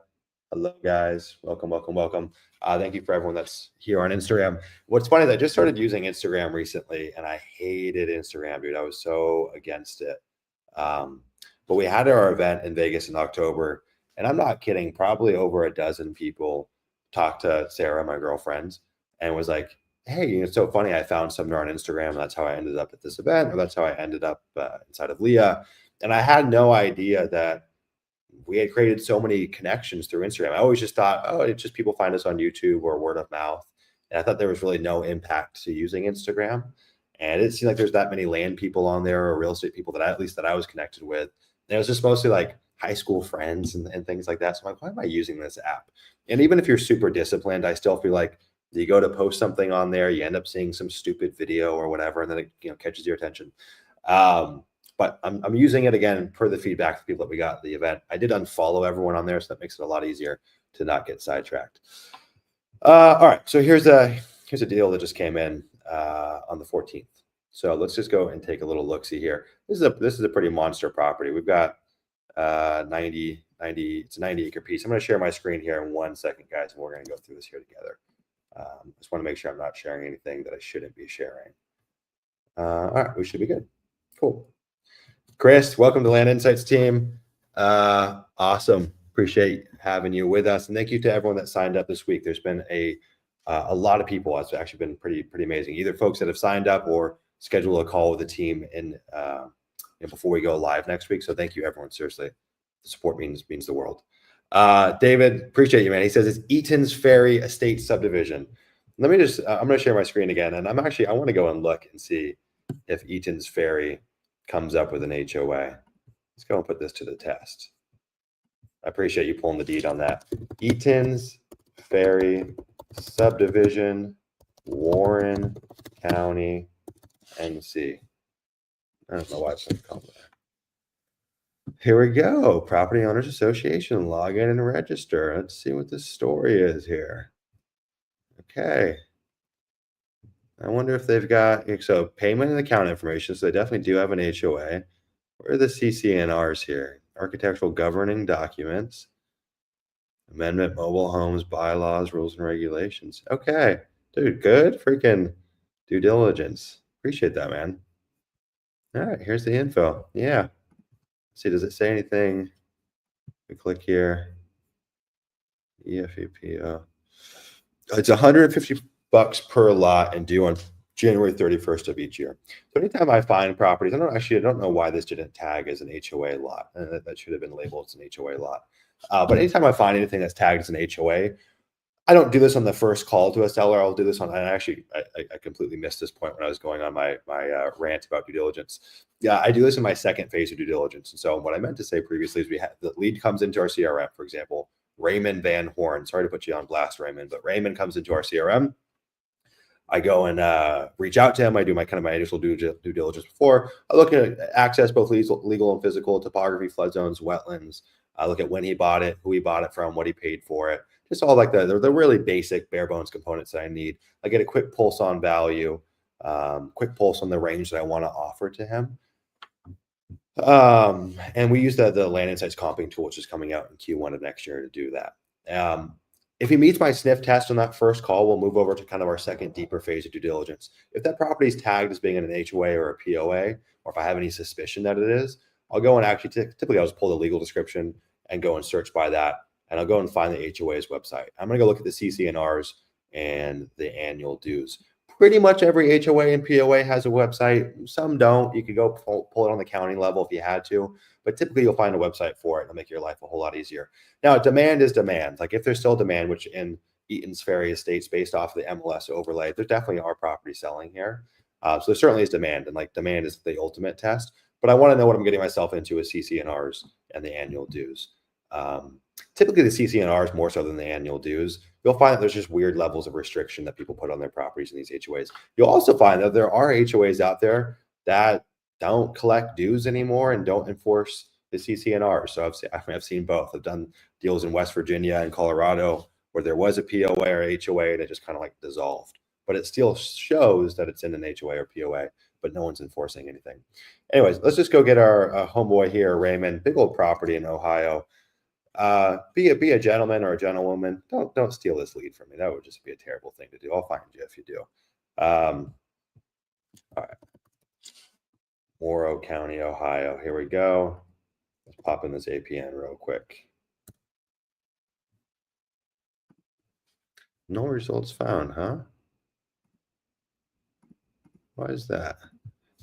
Speaker 1: Hello, guys. Welcome, welcome, welcome. Thank you for everyone that's here on Instagram. What's funny is I just started using Instagram recently, and I hated Instagram, dude. I was so against it. But we had our event in Vegas in October, and I'm not kidding. Probably over a dozen people talked to Sarah, my girlfriend, and was like, "Hey, it's so funny. I found Sumner on Instagram. That's how I ended up at this event, or that's how I ended up inside of Leah." And I had no idea that we had created so many connections through Instagram. I always just thought, oh, it's just people find us on YouTube or word of mouth. And I thought there was really no impact to using Instagram. And it seemed like there's that many land people on there or real estate people that at least that I was connected with. And it was just mostly like high school friends and things like that. So I'm like, why am I using this app? And even if you're super disciplined, I still feel like you go to post something on there, you end up seeing some stupid video or whatever, and then it catches your attention. But I'm using it again per the feedback of people that we got at the event. I did unfollow everyone on there, so that makes it a lot easier to not get sidetracked. All right, so here's a deal that just came in on the 14th. So let's just go and take a little look-see here. This is a pretty monster property. We've got 90, it's a 90-acre piece. I'm going to share my screen here in 1 second, guys, and we're going to go through this here together. Just want to make sure I'm not sharing anything that I shouldn't be sharing. All right, we should be good. Cool. Chris, welcome to Land Insights team. Awesome. Appreciate having you with us. And thank you to everyone that signed up this week. There's been a lot of people. It's actually been pretty amazing. Either folks that have signed up or schedule a call with the team in before we go live next week. So thank you, everyone. Seriously, the support means the world. David, appreciate you, man. He says it's Eaton's Ferry Estate Subdivision. Let me just, I'm going to share my screen again. And I want to go and look and see if Eaton's Ferry comes up with an HOA. Let's go and put this to the test. I appreciate you pulling the deed on that. Eaton's Ferry Subdivision, Warren County, NC. I don't know why it's called that. Here we go. Property Owners Association. Log in and register. Let's see what the story is here. Okay. I wonder if they've got, so payment and account information. So they definitely do have an HOA. Where are the CCNRs here? Architectural governing documents. Amendment, mobile homes, bylaws, rules and regulations. Okay. Dude, good freaking due diligence. Appreciate that, man. All right, here's the info. Yeah. Let's see, does it say anything? We click here. EFEPO. It's $150 per lot and due on January 31st of each year. So anytime I find properties, I don't know why this didn't tag as an HOA lot. And that should have been labeled as an HOA lot. But anytime I find anything that's tagged as an HOA, I don't do this on the first call to a seller. I'll do this on, and actually, I completely missed this point when I was going on my rant about due diligence. Yeah, I do this in my second phase of due diligence. And so what I meant to say previously is the lead comes into our CRM, for example, Raymond Van Horn. Sorry to put you on blast, Raymond, but Raymond comes into our CRM. I go and reach out to him. I do my initial due diligence before. I look at access, both legal and physical, topography, flood zones, wetlands. I look at when he bought it, who he bought it from, what he paid for it. Just all like the really basic bare bones components that I need. I get a quick pulse on value, quick pulse on the range that I want to offer to him. And we use the Land Insights comping tool, which is coming out in Q1 of next year to do that. If he meets my sniff test on that first call, we'll move over to kind of our second deeper phase of due diligence. If that property is tagged as being in an HOA or a POA, or if I have any suspicion that it is, I'll go and actually typically I'll just pull the legal description and go and search by that. And I'll go and find the HOA's website. I'm going to go look at the CCNRs and the annual dues. Pretty much every HOA and POA has a website. Some don't. You could go pull it on the county level if you had to. But typically you'll find a website for it. It'll make your life a whole lot easier. Now, demand is demand. Like if there's still demand, which in Eaton's Ferry Estates based off of the MLS overlay, there definitely are property selling here. So there certainly is demand. And like demand is the ultimate test. But I want to know what I'm getting myself into with CCNRs and the annual dues. typically the CCNRs more so than the annual dues. You'll find that there's just weird levels of restriction that people put on their properties in these HOAs. You'll also find that there are HOAs out there that don't collect dues anymore and don't enforce the CCNR. So I've seen both. I've done deals in West Virginia and Colorado where there was a POA or HOA and it just kind of like dissolved. But it still shows that it's in an HOA or POA, but no one's enforcing anything. Anyways, let's just go get our homeboy here, Raymond. Big old property in Ohio. Be a gentleman or a gentlewoman. Don't steal this lead from me. That would just be a terrible thing to do. I'll find you if you do. All right. Morrow County, Ohio. Here we go. Let's pop in this APN real quick. No results found, huh? Why is that?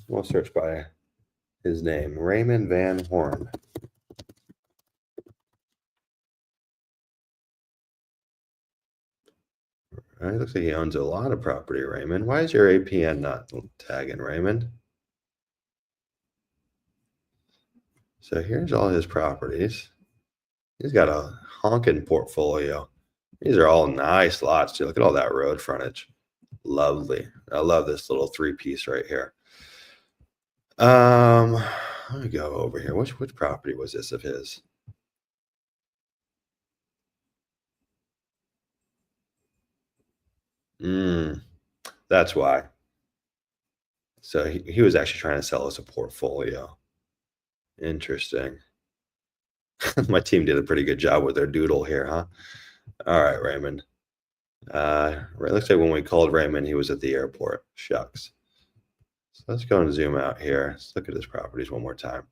Speaker 1: We'll search by his name, Raymond Van Horn. All right, looks like he owns a lot of property, Raymond. Why is your APN not tagging, Raymond? So here's all his properties. He's got a honking portfolio. These are all nice lots, too. Look at all that road frontage. Lovely. I love this little three-piece right here. Let me go over here. Which property was this of his? That's why. So he was actually trying to sell us a portfolio. Interesting. My team did a pretty good job with their doodle here, huh? All right, Raymond. Looks like when we called Raymond, he was at the airport. Shucks. So let's go and zoom out here. Let's look at his properties one more time.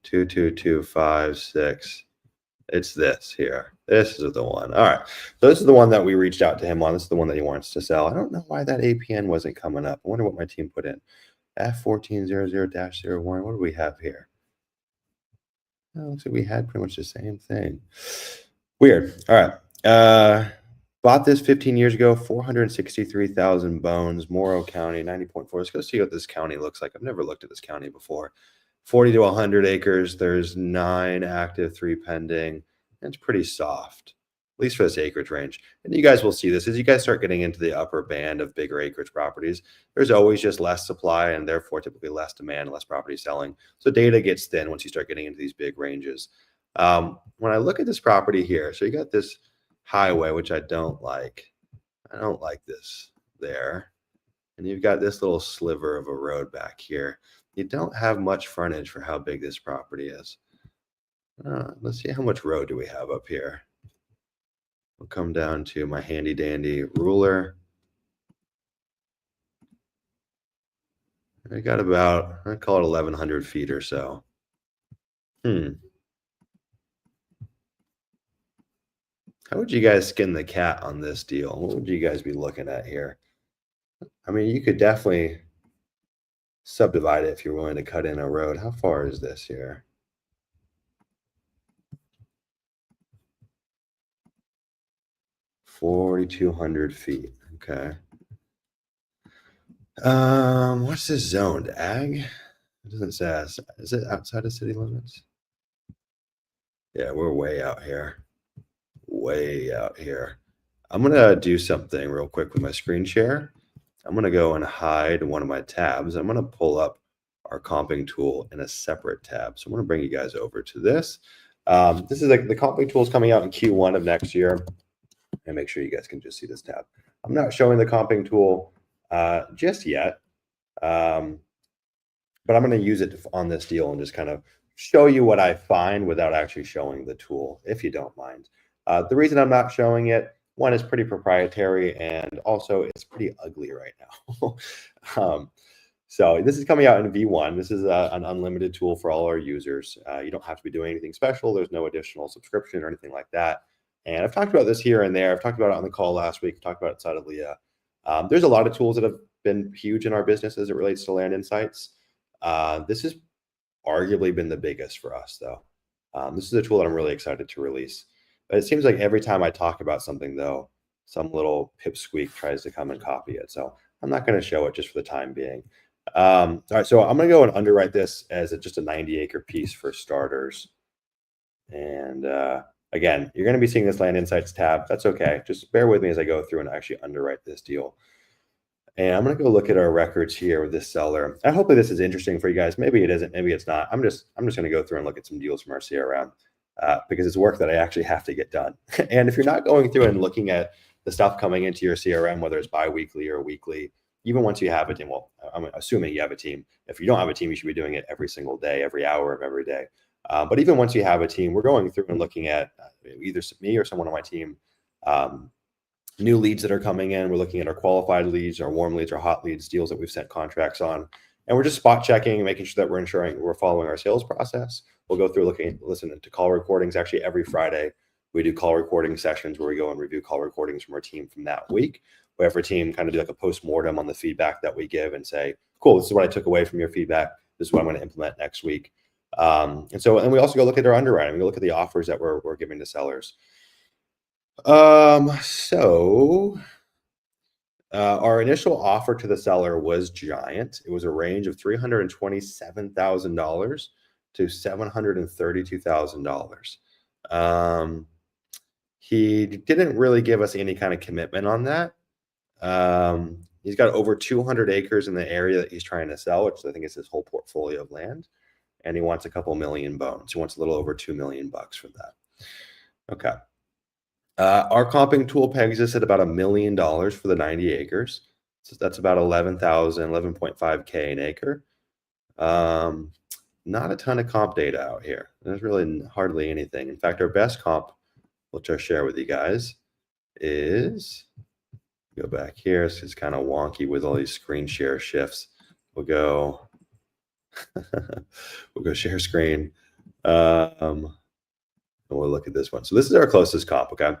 Speaker 1: 22256. It's this here. This is the one. All right. So this is the one that we reached out to him on. This is the one that he wants to sell. I don't know why that APN wasn't coming up. I wonder what my team put in. F1400-01. What do we have here? Oh, looks like we had pretty much the same thing. Weird. All right. Bought this 15 years ago, 463,000 bones, Morrow County, 90.4. Let's go see what this county looks like. I've never looked at this county before. 40 to 100 acres. There's 9 active, 3 pending. And it's pretty soft, at least for this acreage range. And you guys will see this as you guys start getting into the upper band of bigger acreage properties. There's always just less supply and therefore typically less demand, less property selling. So data gets thin once you start getting into these big ranges. When I look at this property here, so you got this highway, which I don't like. I don't like this there. And you've got this little sliver of a road back here. You don't have much frontage for how big this property is. Let's see, how much road do we have up here? We'll come down to my handy dandy ruler. I got about, I call it 1,100 feet or so. How would you guys skin the cat on this deal? What would you guys be looking at here? I mean, you could definitely subdivide it if you're willing to cut in a road. How far is this here? 4,200 feet. Okay. What's this zoned? Ag? It doesn't say. Is it outside of city limits? Yeah, we're way out here. Way out here. I'm gonna do something real quick with my screen share. I'm gonna go and hide one of my tabs. I'm gonna pull up our comping tool in a separate tab. So I'm gonna bring you guys over to this. This is like the comping tool is coming out in Q1 of next year. And make sure you guys can just see this tab. I'm not showing the comping tool just yet, but I'm going to use it on this deal and just kind of show you what I find without actually showing the tool, if you don't mind. The reason I'm not showing it, one, is pretty proprietary, and also it's pretty ugly right now. So this is coming out in V1. This is an unlimited tool for all our users. You don't have to be doing anything special. There's no additional subscription or anything like that. And I've talked about this here and there. I've talked about it on the call last week. Talked about it inside of Leah. There's a lot of tools that have been huge in our business as it relates to Land Insights. This has arguably been the biggest for us, though. This is a tool that I'm really excited to release. But it seems like every time I talk about something, though, some little pipsqueak tries to come and copy it. So I'm not going to show it just for the time being. All right, so I'm going to go and underwrite this as just a 90-acre piece for starters. And Again, you're going to be seeing this Land Insights tab. That's okay. Just bear with me as I go through and actually underwrite this deal. And I'm going to go look at our records here with this seller. And hopefully this is interesting for you guys. Maybe it isn't, maybe it's not. I'm just going to go through and look at some deals from our CRM because it's work that I actually have to get done. And if you're not going through and looking at the stuff coming into your CRM, whether it's biweekly or weekly, even once you have a team, well, I'm assuming you have a team. If you don't have a team, you should be doing it every single day, every hour of every day. But even once you have a team, we're going through and looking at either me or someone on my team, new leads that are coming in. We're looking at our qualified leads, our warm leads, our hot leads, deals that we've sent contracts on. And we're just spot checking and making sure that we're ensuring we're following our sales process. We'll go through listening to call recordings. Actually, every Friday, we do call recording sessions where we go and review call recordings from our team from that week. We have our team kind of do like a post-mortem on the feedback that we give and say, cool, this is what I took away from your feedback. This is what I'm going to implement next week. And we also go look at our underwriting. We look at the offers that we're giving to sellers. Our initial offer to the seller was giant. It was a range of $327,000 to $732,000. He didn't really give us any kind of commitment on that. He's got over 200 acres in the area that he's trying to sell, which I think is his whole portfolio of land. And he wants a couple million bones. He wants a little over $2 million for that. Okay. Our comping tool pegs us at about $1 million for the 90 acres. So that's about 11.5K an acre. Not a ton of comp data out here. There's really hardly anything. In fact, our best comp, which I'll share with you guys, is, go back here. It's kind of wonky with all these screen share shifts. We'll go, we'll go share screen. And we'll look at this one. So this is our closest comp, okay?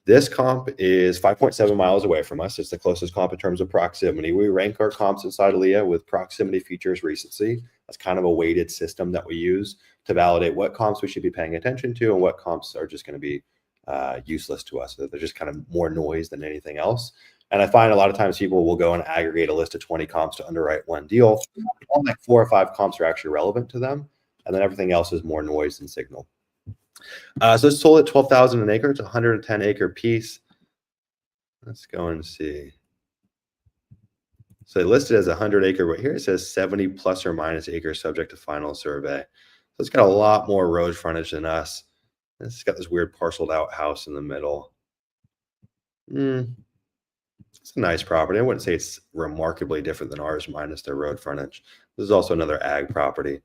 Speaker 1: This comp is 5.7 miles away from us. It's the closest comp in terms of proximity. We rank our comps inside of Leah with proximity, features, recency. That's kind of a weighted system that we use to validate what comps we should be paying attention to and what comps are just going to be useless to us. They're just kind of more noise than anything else. And I find a lot of times people will go and aggregate a list of 20 comps to underwrite one deal. Only like 4 or 5 comps are actually relevant to them. And then everything else is more noise than signal. So it's sold at $12,000 an acre. It's a 110 acre piece. Let's go and see. So they listed as 100 acre, but here it says 70 plus or minus acres subject to final survey. So it's got a lot more road frontage than us. It's got this weird parceled out house in the middle. It's a nice property. I wouldn't say it's remarkably different than ours minus their road frontage. This is also another ag property.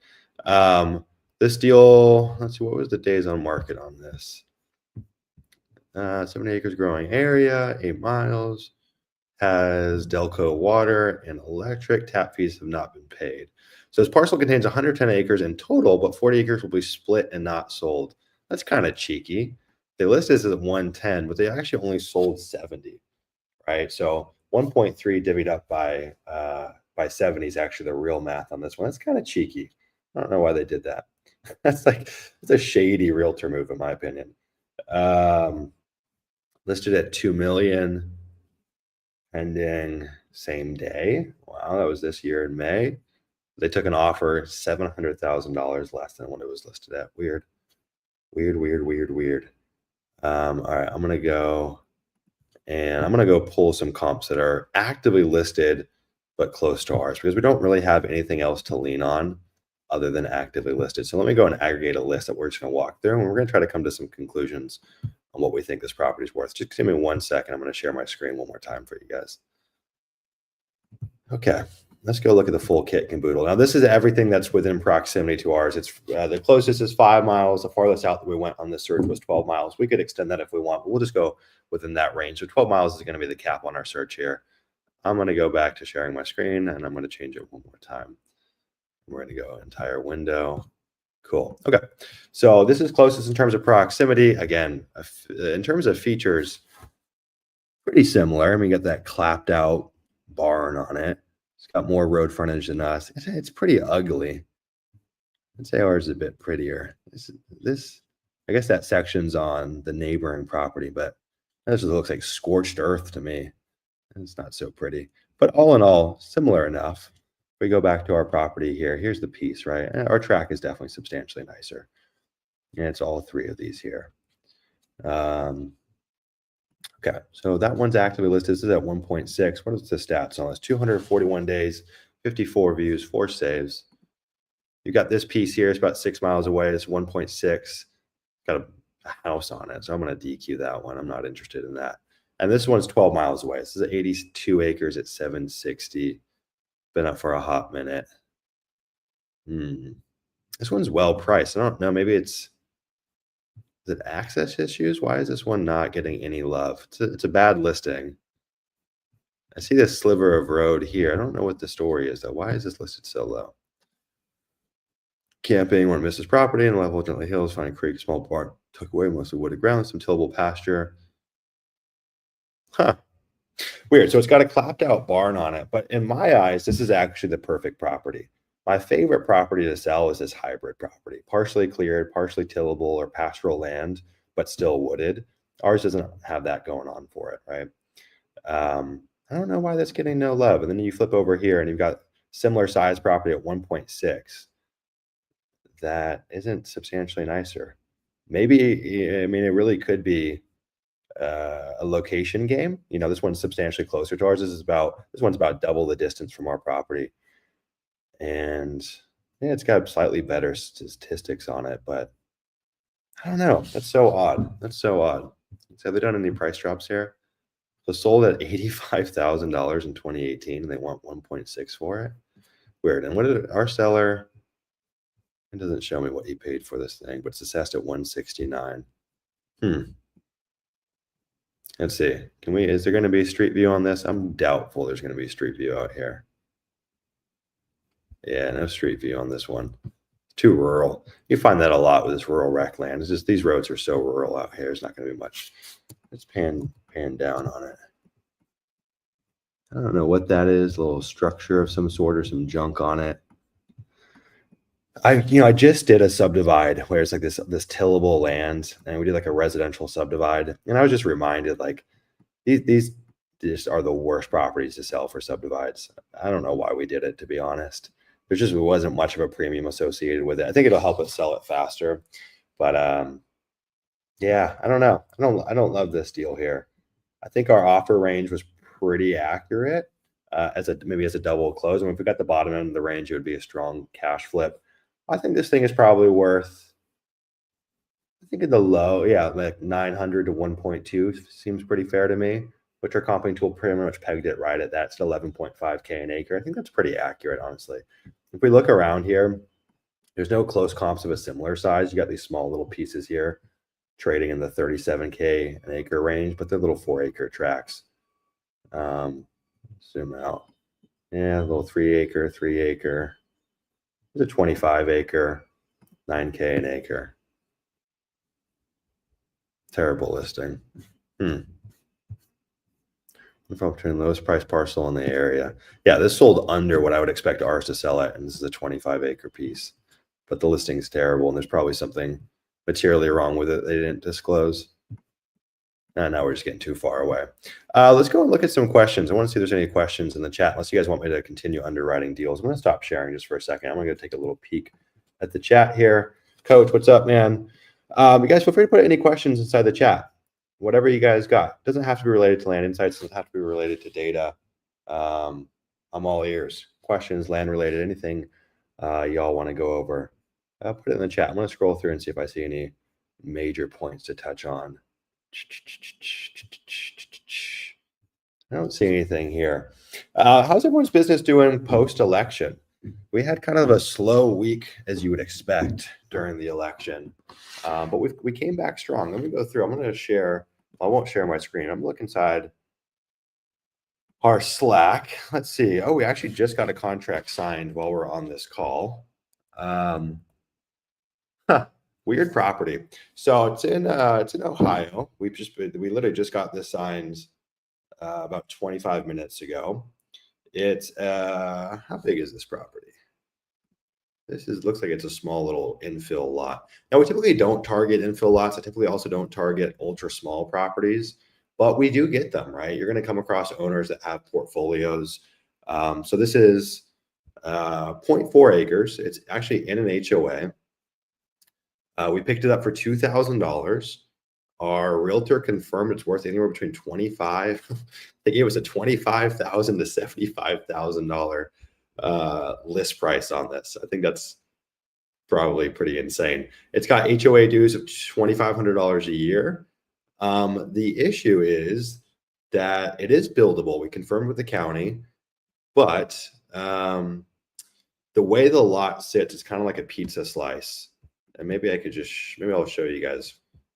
Speaker 1: This deal, let's see, what was the days on market on this? 70 acres growing area, 8 miles, has Delco water and electric. Tap fees have not been paid. So this parcel contains 110 acres in total, but 40 acres will be split and not sold. That's kind of cheeky. They list this as 110, but they actually only sold 70, right? So 1.3 divvied up by 70 is actually the real math on this one. That's kind of cheeky. I don't know why they did that. It's a shady realtor move, in my opinion. Listed at $2 million, pending same day. Wow, that was this year in May. They took an offer $700,000 less than what it was listed at. Weird. All right, I'm gonna go pull some comps that are actively listed but close to ours because we don't really have anything else to lean on other than actively listed. So let me go and aggregate a list that we're just going to walk through, and we're going to try to come to some conclusions on what we think this property is worth. Just give me 1 second. I'm going to share my screen one more time for you guys. Okay, let's go look at the full kit and caboodle. Now, this is everything that's within proximity to ours. It's the closest is 5 miles. The farthest out that we went on this search was 12 miles. We could extend that if we want, but we'll just go within that range. So 12 miles is going to be the cap on our search here. I'm going to go back to sharing my screen, and I'm going to change it one more time. We're going to go entire window. Cool. Okay. So this is closest in terms of proximity. Again, in terms of features, pretty similar. I mean, you got that clapped out barn on it. It's got more road frontage than us. It's pretty ugly. I'd say ours is a bit prettier. This, I guess that section's on the neighboring property, but this looks like scorched earth to me. It's not so pretty, but all in all, similar enough. We go back to our property here. Here's the piece, right? Our track is definitely substantially nicer. And it's all 3 of these here. Okay, so that one's actively listed. This is at 1.6. What is the stats on this? 241 days, 54 views, 4 saves. You got this piece here. It's about 6 miles away. It's 1.6. Got a house on it, so I'm going to DQ that one. I'm not interested in that. And this one's 12 miles away. This is 82 acres at 760. Been up for a hot minute. This one's well priced. I don't know. Maybe is it access issues? Why is this one not getting any love? It's a bad listing. I see this sliver of road here. I don't know what the story is, though. Why is this listed so low? Camping, one misses property in level gently hills, find a creek, small barn, took away mostly wooded ground, some tillable pasture. Huh. Weird. So it's got a clapped out barn on it, but in my eyes, this is actually the perfect property. My favorite property to sell is this hybrid property, partially cleared, partially tillable or pastoral land, but still wooded. Ours doesn't have that going on for it, right? I don't know why that's getting no love. And then you flip over here and you've got similar size property at 1.6 that isn't substantially nicer. Maybe, I mean, it really could be a location game. You know, this one's substantially closer to ours. This one's about double the distance from our property. And yeah, it's got slightly better statistics on it, but I don't know. That's so odd. That's so odd. So have they done any price drops here? So sold at $85,000 in 2018, and they want 1.6 for it. Weird. And what did our seller? It doesn't show me what he paid for this thing, but it's assessed at 169. Let's see. Is there going to be a street view on this? I'm doubtful there's going to be a street view out here. Yeah, no street view on this one. Too rural. You find that a lot with this rural rec land. It's just these roads are so rural out here. There's not going to be much. Let's pan down on it. I don't know what that is. A little structure of some sort or some junk on it. I just did a subdivide where it's like this tillable land, and we did like a residential subdivide, and I was just reminded like these just are the worst properties to sell for subdivides. I don't know why we did it, to be honest. There just wasn't much of a premium associated with it. I think it'll help us sell it faster, but yeah, I don't know. I don't love this deal here. I think our offer range was pretty accurate maybe as a double close. And if we got the bottom end of the range, it would be a strong cash flip. I think this thing is probably worth, I think in the low, yeah, like 900 to 1.2 seems pretty fair to me, which our comping tool pretty much pegged it right at that. It's 11.5K an acre. I think that's pretty accurate, honestly. If we look around here, there's no close comps of a similar size. You got these small little pieces here trading in the 37K an acre range, but they're little 4-acre tracts. Zoom out. Yeah, a little 3-acre. There's a 25-acre, 9K an acre. Terrible listing. Between lowest price parcel in the area. Yeah, this sold under what I would expect ours to sell at, and this is a 25-acre piece. But the listing is terrible, and there's probably something materially wrong with it they didn't disclose. And now we're just getting too far away. Let's go and look at some questions. I want to see if there's any questions in the chat, unless you guys want me to continue underwriting deals. I'm going to stop sharing just for a second. I'm going to take a little peek at the chat here. Coach, what's up, man? You guys feel free to put any questions inside the chat. Whatever you guys got. Doesn't have to be related to land insights. Doesn't have to be related to data. I'm all ears. Questions, land related, anything y'all want to go over. Put it in the chat. I'm going to scroll through and see if I see any major points to touch on. I don't see anything here. How's everyone's business doing post-election? We had kind of a slow week, as you would expect, during the election, but we came back strong. Let me go through. I'm going to share. I won't share my screen. I'm looking inside our Slack. Let's see. Oh, we actually just got a contract signed while we're on this call. Weird property. So it's in Ohio. We literally just got this signed about 25 minutes ago. It's how big is this property? Looks like it's a small little infill lot. Now we typically don't target infill lots. I typically also don't target ultra small properties, but we do get them, right? You're going to come across owners that have portfolios. So this is 0.4 acres. It's actually in an HOA. We picked it up for $2,000. our realtor confirmed it's worth anywhere between 25. They gave us a $25,000 to $75,000 list price on this. I think that's probably pretty insane. It's got HOA dues of $2,500 a year. The issue is that it is buildable. We confirmed with the county, but the way the lot sits is kind of like a pizza slice. And maybe I could just, maybe I'll show you guys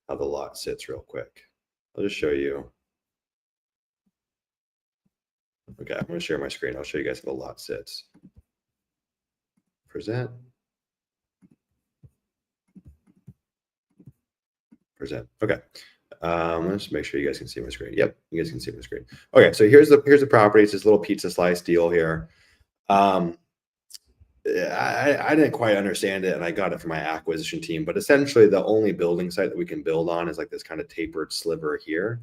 Speaker 1: how the lot sits real quick. I'll just show you. Okay, I'm going to share my screen. I'll show you guys how the lot sits. Present. Okay. Let's make sure you guys can see my screen. Yep, you guys can see my screen. Okay, so here's the property. It's this little pizza slice deal here. I didn't quite understand it, and I got it from my acquisition team. But essentially, the only building site that we can build on is like this kind of tapered sliver here.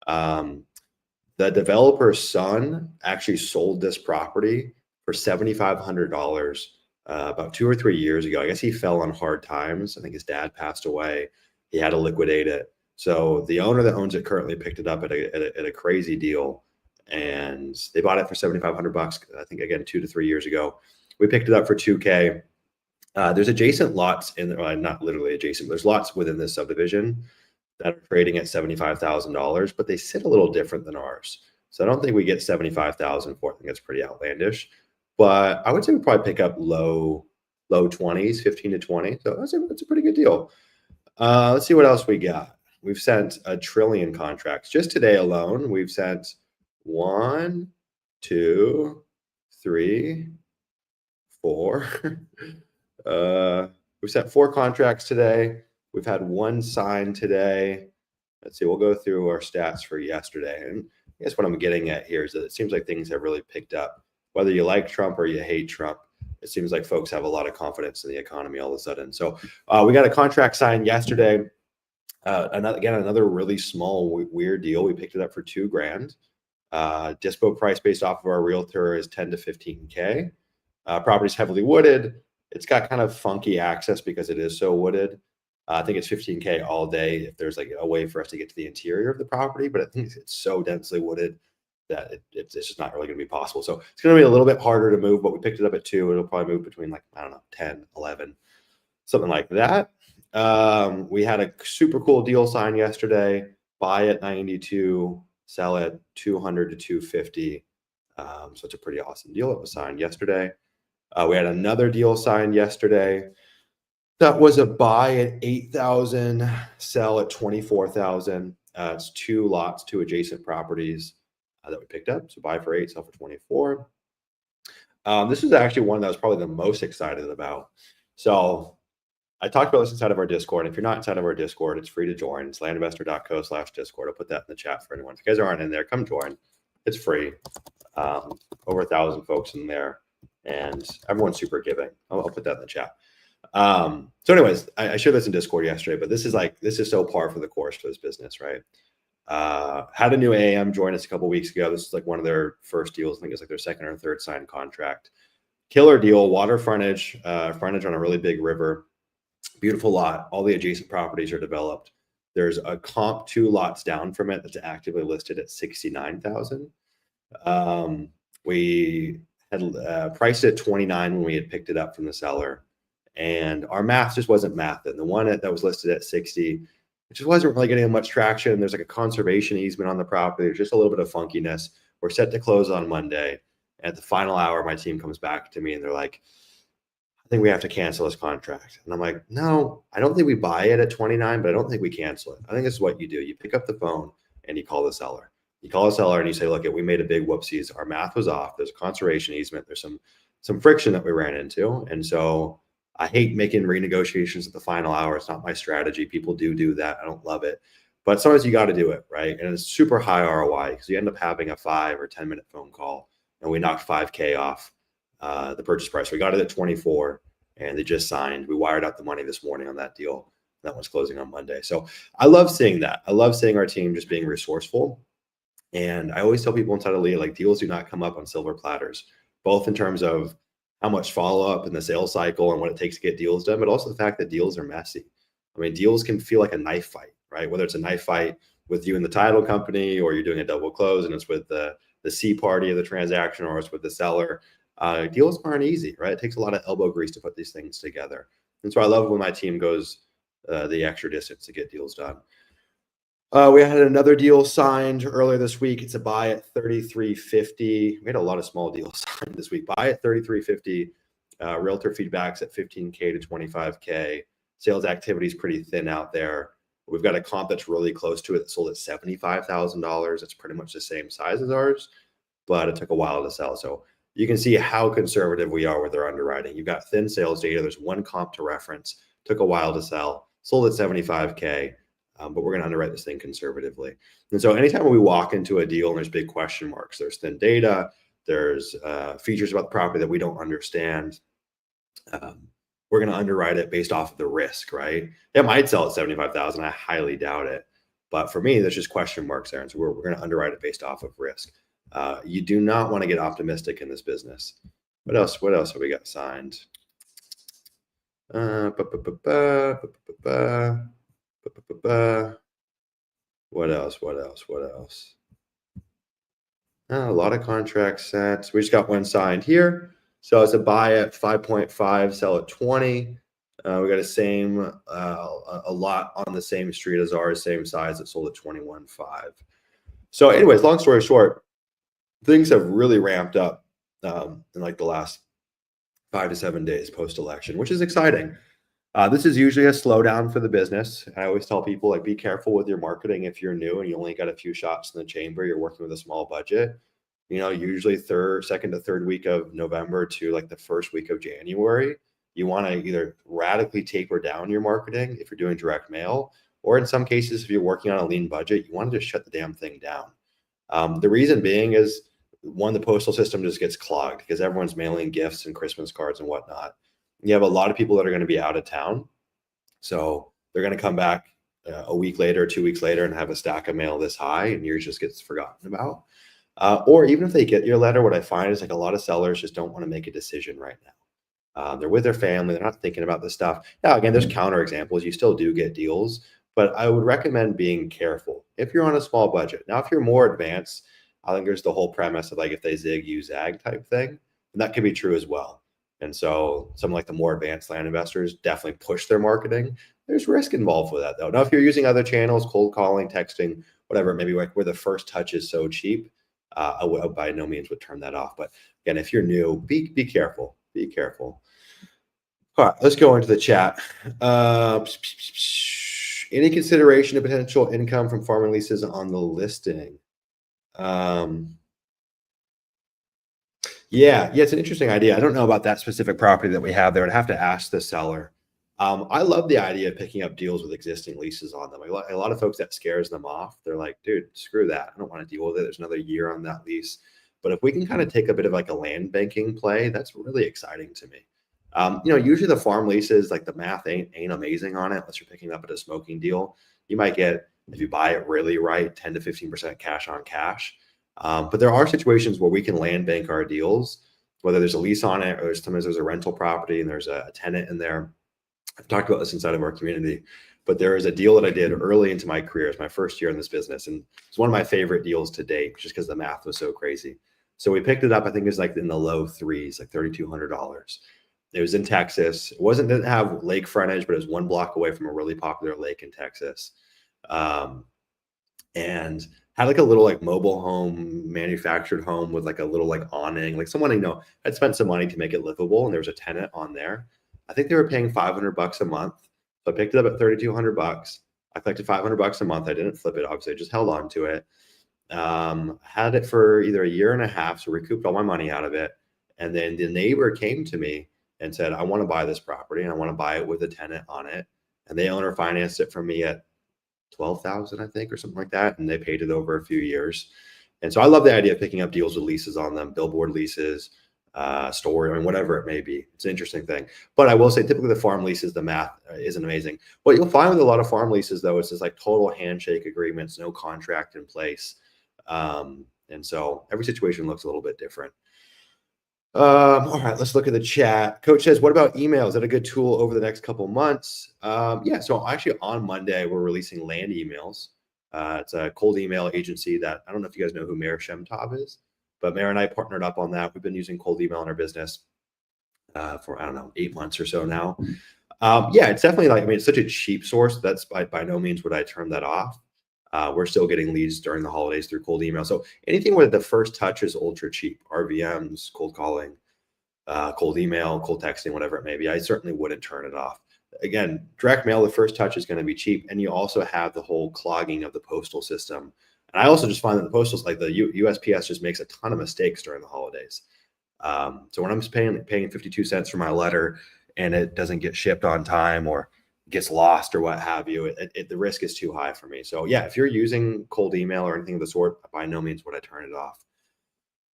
Speaker 1: The developer's son actually sold this property for $7,500 about 2 or 3 years ago. I guess he fell on hard times. I think his dad passed away. He had to liquidate it. So the owner that owns it currently picked it up at a crazy deal, and they bought it for $7,500. I think again 2 to 3 years ago. We picked it up for $2K. There's adjacent lots in, well, not literally adjacent. There's lots within this subdivision that are trading at $75,000, but they sit a little different than ours. So I don't think we get $75,000 for it. I think that's pretty outlandish. But I would say we probably pick up low 20s, 15 to 20. So that's a pretty good deal. Let's see what else we got. We've sent 1 trillion contracts. Just today alone, we've sent 1, 2, 3, 4. We've sent 4 contracts today. We've had 1 signed today. Let's see, we'll go through our stats for yesterday. And I guess what I'm getting at here is that it seems like things have really picked up. Whether you like Trump or you hate Trump, it seems like folks have a lot of confidence in the economy all of a sudden. So we got a contract signed yesterday. Another really small, weird deal. We picked it up for $2,000. Dispo price based off of our realtor is 10 to 15K. Property's heavily wooded. It's got kind of funky access because it is so wooded. I think it's 15K all day if there's like a way for us to get to the interior of the property, but I think it's so densely wooded that it's just not really going to be possible. So it's going to be a little bit harder to move, but we picked it up at 2. It'll probably move between like, I don't know, 10, 11, something like that. We had a super cool deal signed yesterday. Buy at 92, sell at 200 to 250. So it's a pretty awesome deal that was signed yesterday. We had another deal signed yesterday. That was a buy at 8,000, sell at 24,000. It's 2 lots, 2 adjacent properties that we picked up. So buy for 8, sell for 24. This is actually one that I was probably the most excited about. So I talked about this inside of our Discord. If you're not inside of our Discord, it's free to join. It's landinvestor.co/Discord. I'll put that in the chat for anyone. If you guys aren't in there, come join. It's free. Over 1,000 folks in there, and everyone's super giving. I'll put that in the chat. So anyways, I shared this in Discord yesterday, but this is so par for the course for this business, right? Had a new AM join us a couple weeks ago. This is like one of their first deals. I think it's like their second or third signed contract. Killer deal, water frontage on a really big river. Beautiful lot. All the adjacent properties are developed. There's a comp 2 lots down from it that's actively listed at 69,000. We had priced it at 29 when we had picked it up from the seller, and our math just wasn't mathing. The one that was listed at 60, it just wasn't really getting much traction. There's like a conservation easement on the property. There's just a little bit of funkiness. We're set to close on Monday. At the final hour, my team comes back to me and they're like, I think we have to cancel this contract. And I'm like, no, I don't think we buy it at 29, but I don't think we cancel it. I think this is what you do. You pick up the phone and you call the seller. You call the seller and you say, look, we made a big whoopsies. Our math was off. There's a conservation easement. There's some friction that we ran into. And so I hate making renegotiations at the final hour. It's not my strategy. People do that. I don't love it. But sometimes you got to do it, right? And it's super high ROI because you end up having a 5 or 10 minute phone call, and we knocked 5K off the purchase price. We got it at 24 and they just signed. We wired out the money this morning on that deal. That one's closing on Monday. So I love seeing that. I love seeing our team just being resourceful. And I always tell people inside of Lead, like, deals do not come up on silver platters, both in terms of how much follow-up in the sales cycle and what it takes to get deals done, but also the fact that deals are messy. I mean, deals can feel like a knife fight, right? Whether it's a knife fight with you and the title company, or you're doing a double close and it's with the C party of the transaction, or it's with the seller. Deals aren't easy, right? It takes a lot of elbow grease to put these things together. And so I love when my team goes the extra distance to get deals done. We had another deal signed earlier this week. It's a buy at 33.50. We had a lot of small deals signed this week. Buy at 33.50. Realtor feedback's at 15K to 25K. Sales activity is pretty thin out there. We've got a comp that's really close to it that sold at $75,000. It's pretty much the same size as ours, but it took a while to sell. So you can see how conservative we are with our underwriting. You've got thin sales data. There's one comp to reference. Took a while to sell. Sold at 75K. But we're going to underwrite this thing conservatively. And so anytime we walk into a deal and there's big question marks, there's thin data, there's features about the property that we don't understand, we're going to underwrite it based off of the risk, right? It might sell at 75,000. I highly doubt it. But for me, there's just question marks there. And so we're going to underwrite it based off of risk. You do not want to get optimistic in this business. What else have we got signed? What else? A lot of contracts sent. We just got one signed here. So it's a buy at 5.5, sell at 20. We got a lot on the same street as ours, same size, that sold at 21.5. So anyways, long story short, things have really ramped up in like the last 5 to 7 days post-election, which is exciting. This is usually a slowdown for the business. I always tell people, like, be careful with your marketing if you're new and you only got a few shots in the chamber, you're working with a small budget. Usually second to third week of November to like the first week of January, you want to either radically taper down your marketing if you're doing direct mail, or in some cases, if you're working on a lean budget, you want to just shut the damn thing down. The reason being is, one, the postal system just gets clogged because everyone's mailing gifts and Christmas cards and whatnot. You have a lot of people that are going to be out of town. So they're going to come back a week later, 2 weeks later, and have a stack of mail this high, and yours just gets forgotten about. Or even if they get your letter, what I find is like a lot of sellers just don't want to make a decision right now. They're with their family. They're not thinking about this stuff. Now, again, there's counter examples. You still do get deals, but I would recommend being careful if you're on a small budget. Now, if you're more advanced, I think there's the whole premise of like, if they zig, you zag type thing. And that could be true as well. And so some like the more advanced land investors definitely push their marketing. There's risk involved with that though. Now, if you're using other channels, cold calling, texting, whatever, maybe like where the first touch is so cheap, I by no means would turn that off. But again, if you're new, be careful. Be careful. All right, let's go into the chat. Any consideration of potential income from farming leases on the listing? Yeah, it's an interesting idea. I don't know about that specific property that we have there. I'd have to ask the seller. I love the idea of picking up deals with existing leases on them. A lot of folks, that scares them off. They're like, dude, screw that. I don't want to deal with it. There's another year on that lease. But if we can kind of take a bit of like a land banking play, that's really exciting to me. Usually the farm leases, like the math ain't amazing on it unless you're picking up at a smoking deal. You might get, if you buy it really right, 10 to 15% cash on cash. But there are situations where we can land bank our deals, whether there's a lease on it or sometimes there's a rental property and there's a tenant in there. I've talked about this inside of our community, but there is a deal that I did early into my career. It's my first year in this business, and it's one of my favorite deals to date, just because the math was so crazy. So we picked it up. I think it was like in the low threes, like $3,200. It was in Texas. Didn't have lake frontage, but it was 1 block away from a really popular lake in Texas. And had like a little like mobile home, manufactured home with like a little like awning, like someone had spent some money to make it livable, and there was a tenant on there. I think they were paying $500 a month. So I picked it up at $3,200. I collected $500 a month. I didn't flip it, obviously. I just held on to it. Had it for either a year and a half, so recouped all my money out of it. And then the neighbor came to me and said, I want to buy this property and I want to buy it with a tenant on it. And they owner financed it from me at $12,000, I think, or something like that. And they paid it over a few years. And so I love the idea of picking up deals with leases on them, billboard leases, whatever it may be. It's an interesting thing. But I will say, typically the farm leases, the math isn't amazing. What you'll find with a lot of farm leases, though, is just like total handshake agreements, no contract in place. And so every situation looks a little bit different. All right, let's look at the chat. Coach says, what about email? Is that a good tool over the next couple months? Yeah, so actually on Monday, we're releasing land emails. It's a cold email agency that I don't know if you guys know who Mayor Shemtov is, but Mayor and I partnered up on that. We've been using cold email in our business for, I don't know, 8 months or so now. Yeah, it's definitely like, I mean, it's such a cheap source. That's by no means would I turn that off. We're still getting leads during the holidays through cold email. So anything where the first touch is ultra cheap, RVMs, cold calling, cold email, cold texting, whatever it may be, I certainly wouldn't turn it off. Again, direct mail, the first touch is going to be cheap. And you also have the whole clogging of the postal system. And I also just find that the postal, like the USPS just makes a ton of mistakes during the holidays. So when I'm paying 52 cents for my letter and it doesn't get shipped on time or gets lost or what have you, the risk is too high for me. So yeah, if you're using cold email or anything of the sort, by no means would I turn it off.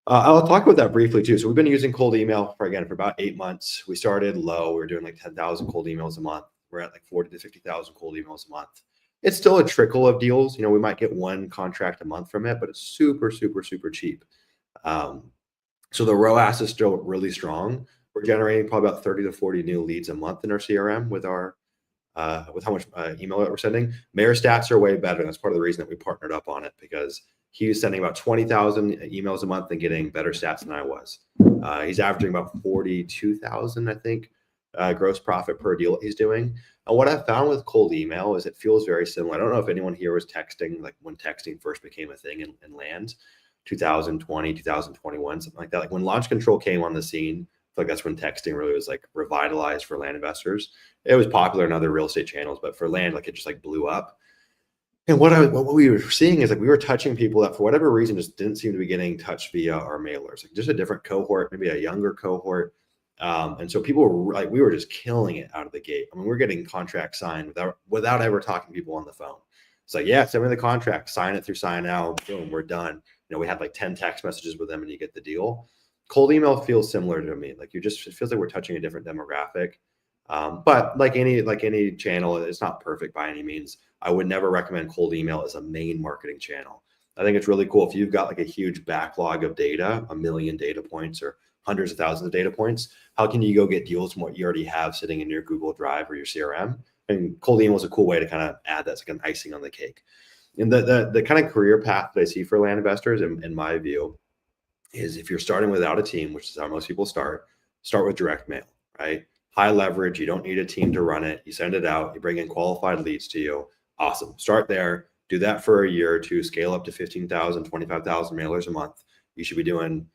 Speaker 1: I'll talk about that briefly too. So we've been using cold email for about 8 months. We started low. We were doing like 10,000 cold emails a month. We're at like 40 to 50,000 cold emails a month. It's still a trickle of deals. You know, we might get one contract a month from it, but it's super, super, super cheap. So the ROAS is still really strong. We're generating probably about 30 to 40 new leads a month in our CRM with how much email that we're sending. Mayor stats are way better. That's part of the reason that we partnered up on it, because he's sending about 20,000 emails a month and getting better stats than I was. He's averaging about 42,000, I think, gross profit per deal that he's doing. And what I found with cold email is it feels very similar. I don't know if anyone here was texting, like when texting first became a thing in land, 2020, 2021, something like that. Like when launch control came on the scene, I feel like that's when texting really was like revitalized for land investors. It was popular in other real estate channels, but for land, like it just like blew up. And what we were seeing is like we were touching people that for whatever reason just didn't seem to be getting touched via our mailers, like just a different cohort, maybe a younger cohort. And so people were like, we were just killing it out of the gate. I mean, we're getting contracts signed without ever talking to people on the phone. It's like, yeah, send me the contract, sign it through Sign Out, boom, we're done. You know, we had like 10 text messages with them and you get the deal. Cold email feels similar to me. Like it feels like we're touching a different demographic. But like any channel, it's not perfect by any means. I would never recommend cold email as a main marketing channel. I think it's really cool if you've got like a huge backlog of data, 1,000,000 data points or hundreds of thousands of data points. How can you go get deals from what you already have sitting in your Google Drive or your CRM? And cold email is a cool way to kind of add that's like an icing on the cake. And the kind of career path that I see for land investors, in my view, is if you're starting without a team, which is how most people start with direct mail, right? High leverage. You don't need a team to run it. You send it out. You bring in qualified leads to you. Awesome. Start there. Do that for a year or two. Scale up to 15,000, 25,000 mailers a month. You should be doing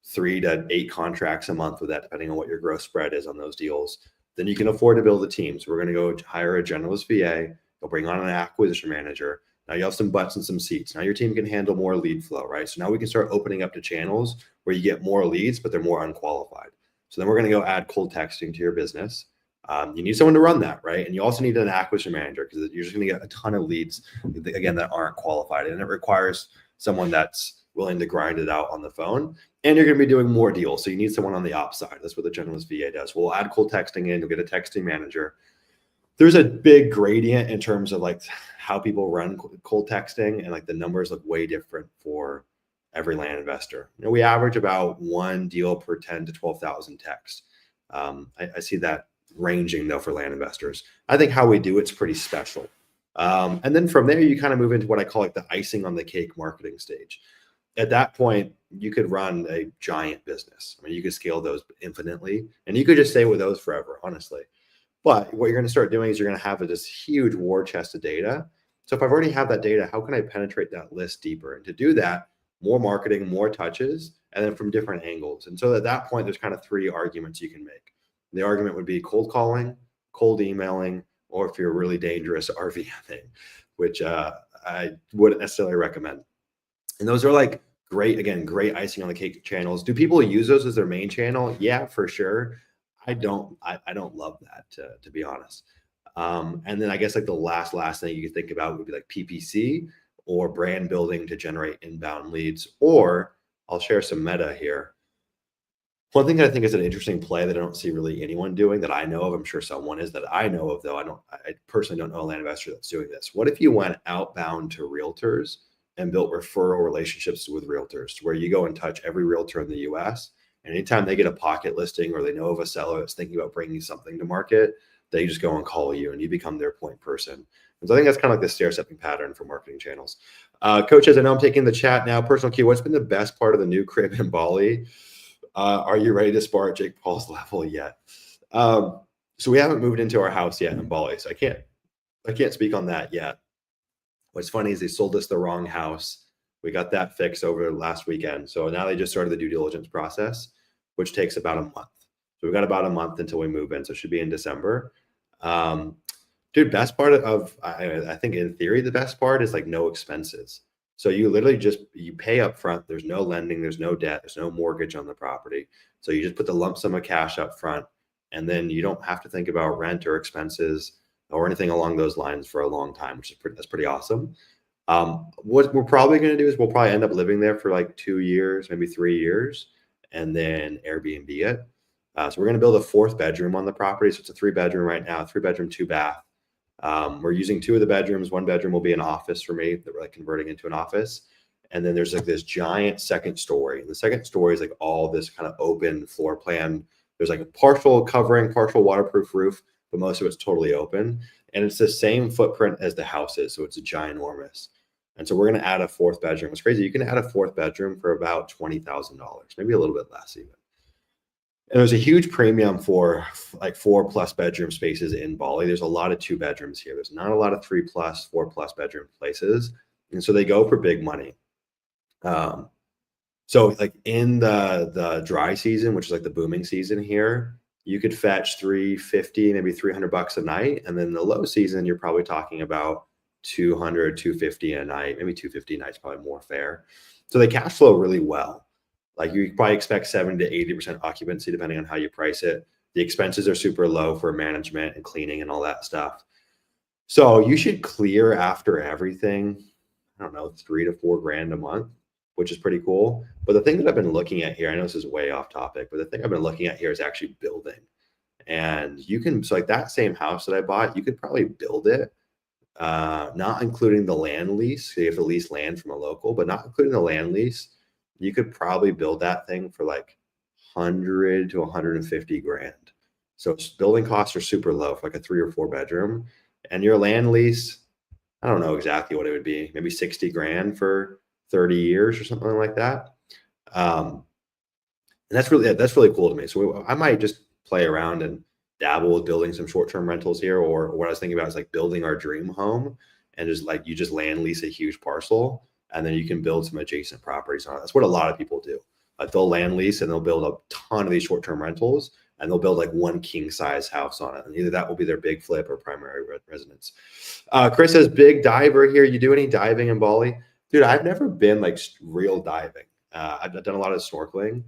Speaker 1: 3 to 8 contracts a month with that, depending on what your gross spread is on those deals. Then you can afford to build a team. So we're going to go hire a generalist VA. You'll bring on an acquisition manager. Now you have some butts and some seats. Now your team can handle more lead flow, right? So now we can start opening up to channels where you get more leads, but they're more unqualified. So then we're going to go add cold texting to your business. You need someone to run that, right? And you also need an acquisition manager because you're just going to get a ton of leads, again, that aren't qualified. And it requires someone that's willing to grind it out on the phone. And you're going to be doing more deals. So you need someone on the ops side. That's what the generalist VA does. We'll add cold texting in. You'll get a texting manager. There's a big gradient in terms of like how people run cold texting, and like the numbers look way different for every land investor. You know, we average about one deal per 10 to 12,000 texts. I see that ranging though for land investors. I think how we do it's pretty special. And then from there, you kind of move into what I call like the icing on the cake marketing stage. At that point, you could run a giant business. I mean, you could scale those infinitely, and you could just stay with those forever, honestly. But what you're going to start doing is you're going to have this huge war chest of data. So if I've already have that data, how can I penetrate that list deeper? And to do that, more marketing, more touches, and then from different angles. And so at that point, there's kind of 3 arguments you can make. The argument would be cold calling, cold emailing, or if you're really dangerous, RVMing, which I wouldn't necessarily recommend. And those are like great icing on the cake channels. Do people use those as their main channel? Yeah, for sure. I don't love that to be honest. And then I guess like the last thing you could think about would be like PPC or brand building to generate inbound leads. Or I'll share some meta here. One thing that I think is an interesting play that I don't see really anyone doing that I know of, I'm sure someone is that I know of though, I personally don't know a land investor that's doing this. What if you went outbound to realtors and built referral relationships with realtors where you go and touch every realtor in the US And anytime they get a pocket listing or they know of a seller that's thinking about bringing something to market, they just go and call you and you become their point person. And so I think that's kind of like the stair-stepping pattern for marketing channels. Coaches, I know I'm taking the chat now. Personal Q, what's been the best part of the new crib in Bali? Are you ready to spar at Jake Paul's level yet? So we haven't moved into our house yet in Bali, so I can't speak on that yet. What's funny is they sold us the wrong house. We got that fixed over last weekend. So now they just started the due diligence process, which takes about a month. So we've got about a month until we move in. So it should be in December. Dude, best part of, I think in theory, the best part is like no expenses. So you literally you pay up front. There's no lending, there's no debt, there's no mortgage on the property. So you just put the lump sum of cash up front, and then you don't have to think about rent or expenses or anything along those lines for a long time, which is that's pretty awesome. What we're probably going to do is we'll probably end up living there for like 2 years, maybe 3 years, and then Airbnb it. So we're going to build a 4th bedroom on the property. So it's a 3-bedroom right now, 3-bedroom, 2-bath. We're using 2 of the bedrooms. 1 bedroom will be an office for me that we're like converting into an office. And then there's like this giant 2nd story. And the 2nd story is like all this kind of open floor plan. There's like a partial covering, partial waterproof roof, but most of it's totally open. And it's the same footprint as the house is. So it's ginormous. And so we're going to add a 4th bedroom. It's crazy. You can add a 4th bedroom for about $20,000, maybe a little bit less even. And there's a huge premium for like 4+ bedroom spaces in Bali. There's a lot of 2 bedrooms here. There's not a lot of 3+, 4+ bedroom places. And so they go for big money. So like in the dry season, which is like the booming season here, you could fetch $350, maybe $300 a night. And then the low season, you're probably talking about $200, $250 a night, maybe $250 a night is probably more fair. So they cash flow really well. Like you probably expect 70 to 80% occupancy, depending on how you price it. The expenses are super low for management and cleaning and all that stuff. So you should clear after everything, I don't know, $3 to $4 grand a month, which is pretty cool. But the thing that I've been looking at here, I know this is way off topic, but the thing I've been looking at here is actually building. And you can, so like that same house that I bought, you could probably build it, not including the land lease. So you have to lease land from a local, but not including the land lease. You could probably build that thing for like 100 to 150 grand. So building costs are super low for like a 3 or 4 bedroom. And your land lease, I don't know exactly what it would be, maybe 60 grand for 30 years or something like that. And that's really cool to me. So I might just play around and dabble with building some short-term rentals here. Or what I was thinking about is like building our dream home and just like you just land lease a huge parcel and then you can build some adjacent properties on it. That's what a lot of people do. They'll land lease and they'll build a ton of these short-term rentals and they'll build like one king size house on it. And either that will be their big flip or primary residence. Chris says, big diver here. You do any diving in Bali? Dude, I've never been like real diving. I've done a lot of snorkeling.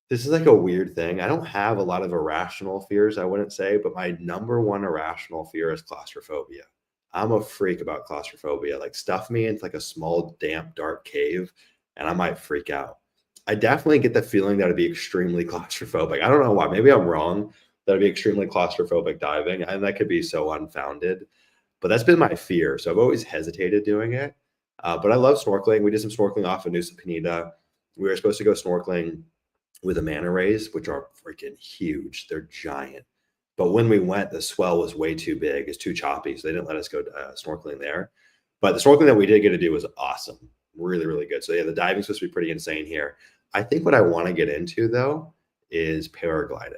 Speaker 1: This is like a weird thing. I don't have a lot of irrational fears, I wouldn't say, but my number one irrational fear is claustrophobia. I'm a freak about claustrophobia. Like stuff me into like a small, damp, dark cave and I might freak out. I definitely get the feeling that I'd be extremely claustrophobic. I don't know why. Maybe I'm wrong. That I'd be extremely claustrophobic diving. And that could be so unfounded. But that's been my fear. So I've always hesitated doing it. But I love snorkeling. We did some snorkeling off of Nusa Penida. We were supposed to go snorkeling with the manta rays, which are freaking huge. They're giant. But when we went, the swell was way too big. It's too choppy. So they didn't let us go snorkeling there. But the snorkeling that we did get to do was awesome. Really, really good. So yeah, the diving's supposed to be pretty insane here. I think what I want to get into though is paragliding.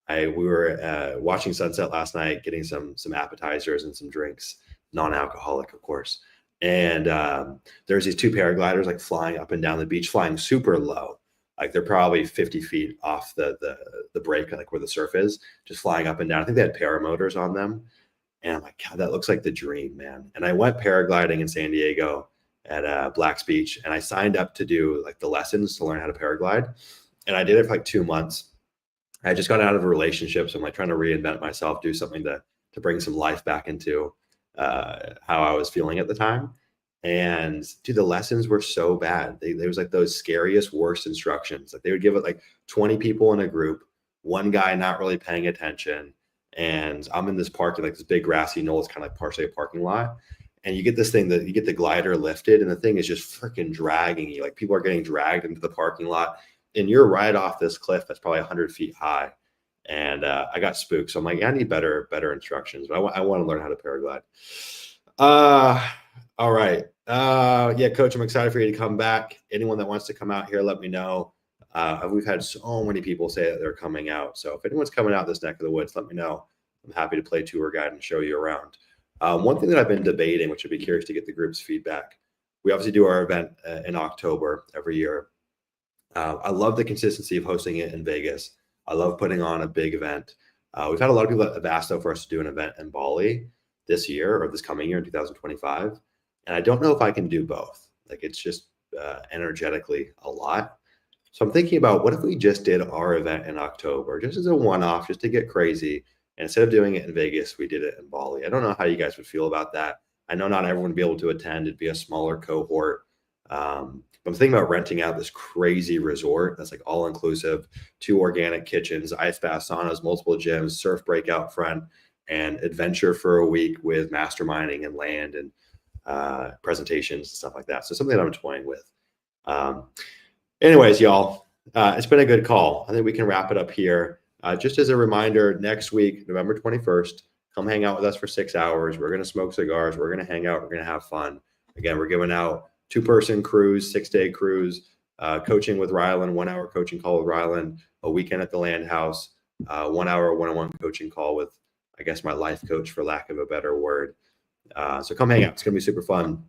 Speaker 1: We were watching sunset last night, getting some appetizers and some drinks, non-alcoholic, of course. And there's these 2 paragliders like flying up and down the beach, flying super low. Like they're probably 50 feet off the break, like where the surf is, just flying up and down. I think they had paramotors on them. And I'm like, God, that looks like the dream, man. And I went paragliding in San Diego at Black's Beach. And I signed up to do like the lessons to learn how to paraglide. And I did it for like 2 months. I just got out of a relationship. So I'm like trying to reinvent myself, do something to bring some life back into how I was feeling at the time. And dude, the lessons were so bad. There was like those scariest, worst instructions. Like they would give it like 20 people in a group, one guy not really paying attention. And I'm in this park, like this big grassy knoll. It's kind of like partially a parking lot. And you get this thing that you get the glider lifted and the thing is just freaking dragging you. Like people are getting dragged into the parking lot. and you're right off this cliff that's probably 100 feet high. And I got spooked. So I'm like, I need better instructions. But I want to learn how to paraglide. All right. Yeah, Coach, I'm excited for you to come back. Anyone that wants to come out here, let me know. We've had so many people say that they're coming out. So if anyone's coming out this neck of the woods, let me know. I'm happy to play tour guide and show you around. One thing that I've been debating, which I'd be curious to get the group's feedback. We obviously do our event in October every year. I love the consistency of hosting it in Vegas. I love putting on a big event. We've had a lot of people that have asked though for us to do an event in Bali this year or this coming year in 2025. And I don't know if I can do both. Like it's just energetically a lot. So I'm thinking about what if we just did our event in October, just as a one-off, just to get crazy. And instead of doing it in Vegas, we did it in Bali. I don't know how you guys would feel about that. I know not everyone would be able to attend. It'd be a smaller cohort. I'm thinking about renting out this crazy resort that's like all inclusive, 2 organic kitchens, ice bath saunas, multiple gyms, surf break out front, and adventure for a week with masterminding and land and presentations and stuff like that. So something that I'm toying with. Anyways, y'all, it's been a good call. I think we can wrap it up here. Just as a reminder, next week, November 21st, come hang out with us for 6 hours. We're going to smoke cigars. We're going to hang out. We're going to have fun. Again, we're giving out 2-person cruise, 6-day cruise, coaching with Rylan, 1-hour coaching call with Rylan, a weekend at the Land House, 1-hour one-on-one coaching call with, I guess, my life coach, for lack of a better word. So come hang out. It's going to be super fun.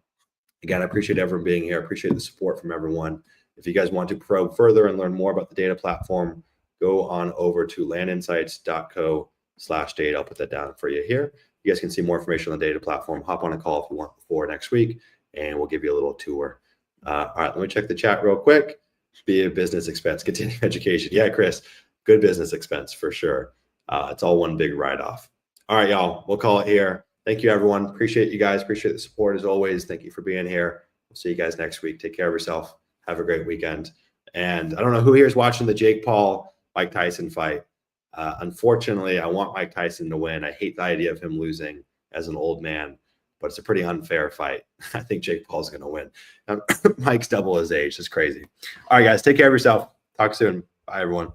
Speaker 1: Again, I appreciate everyone being here. I appreciate the support from everyone. If you guys want to probe further and learn more about the data platform, go on over to landinsights.co/data. I'll put that down for you here. You guys can see more information on the data platform. Hop on a call if you want before next week, and we'll give you a little tour. All right, let me check the chat real quick. Be a business expense, continuing education. Yeah, Chris, good business expense for sure. It's all one big write-off. All right, y'all, we'll call it here. Thank you, everyone. Appreciate you guys. Appreciate the support as always. Thank you for being here. We'll see you guys next week. Take care of yourself. Have a great weekend. And I don't know who here is watching the Jake Paul Mike Tyson fight. Unfortunately, I want Mike Tyson to win. I hate the idea of him losing as an old man, but it's a pretty unfair fight. I think Jake Paul's going to win. Mike's double his age. It's crazy. All right, guys, take care of yourself. Talk soon. Bye, everyone.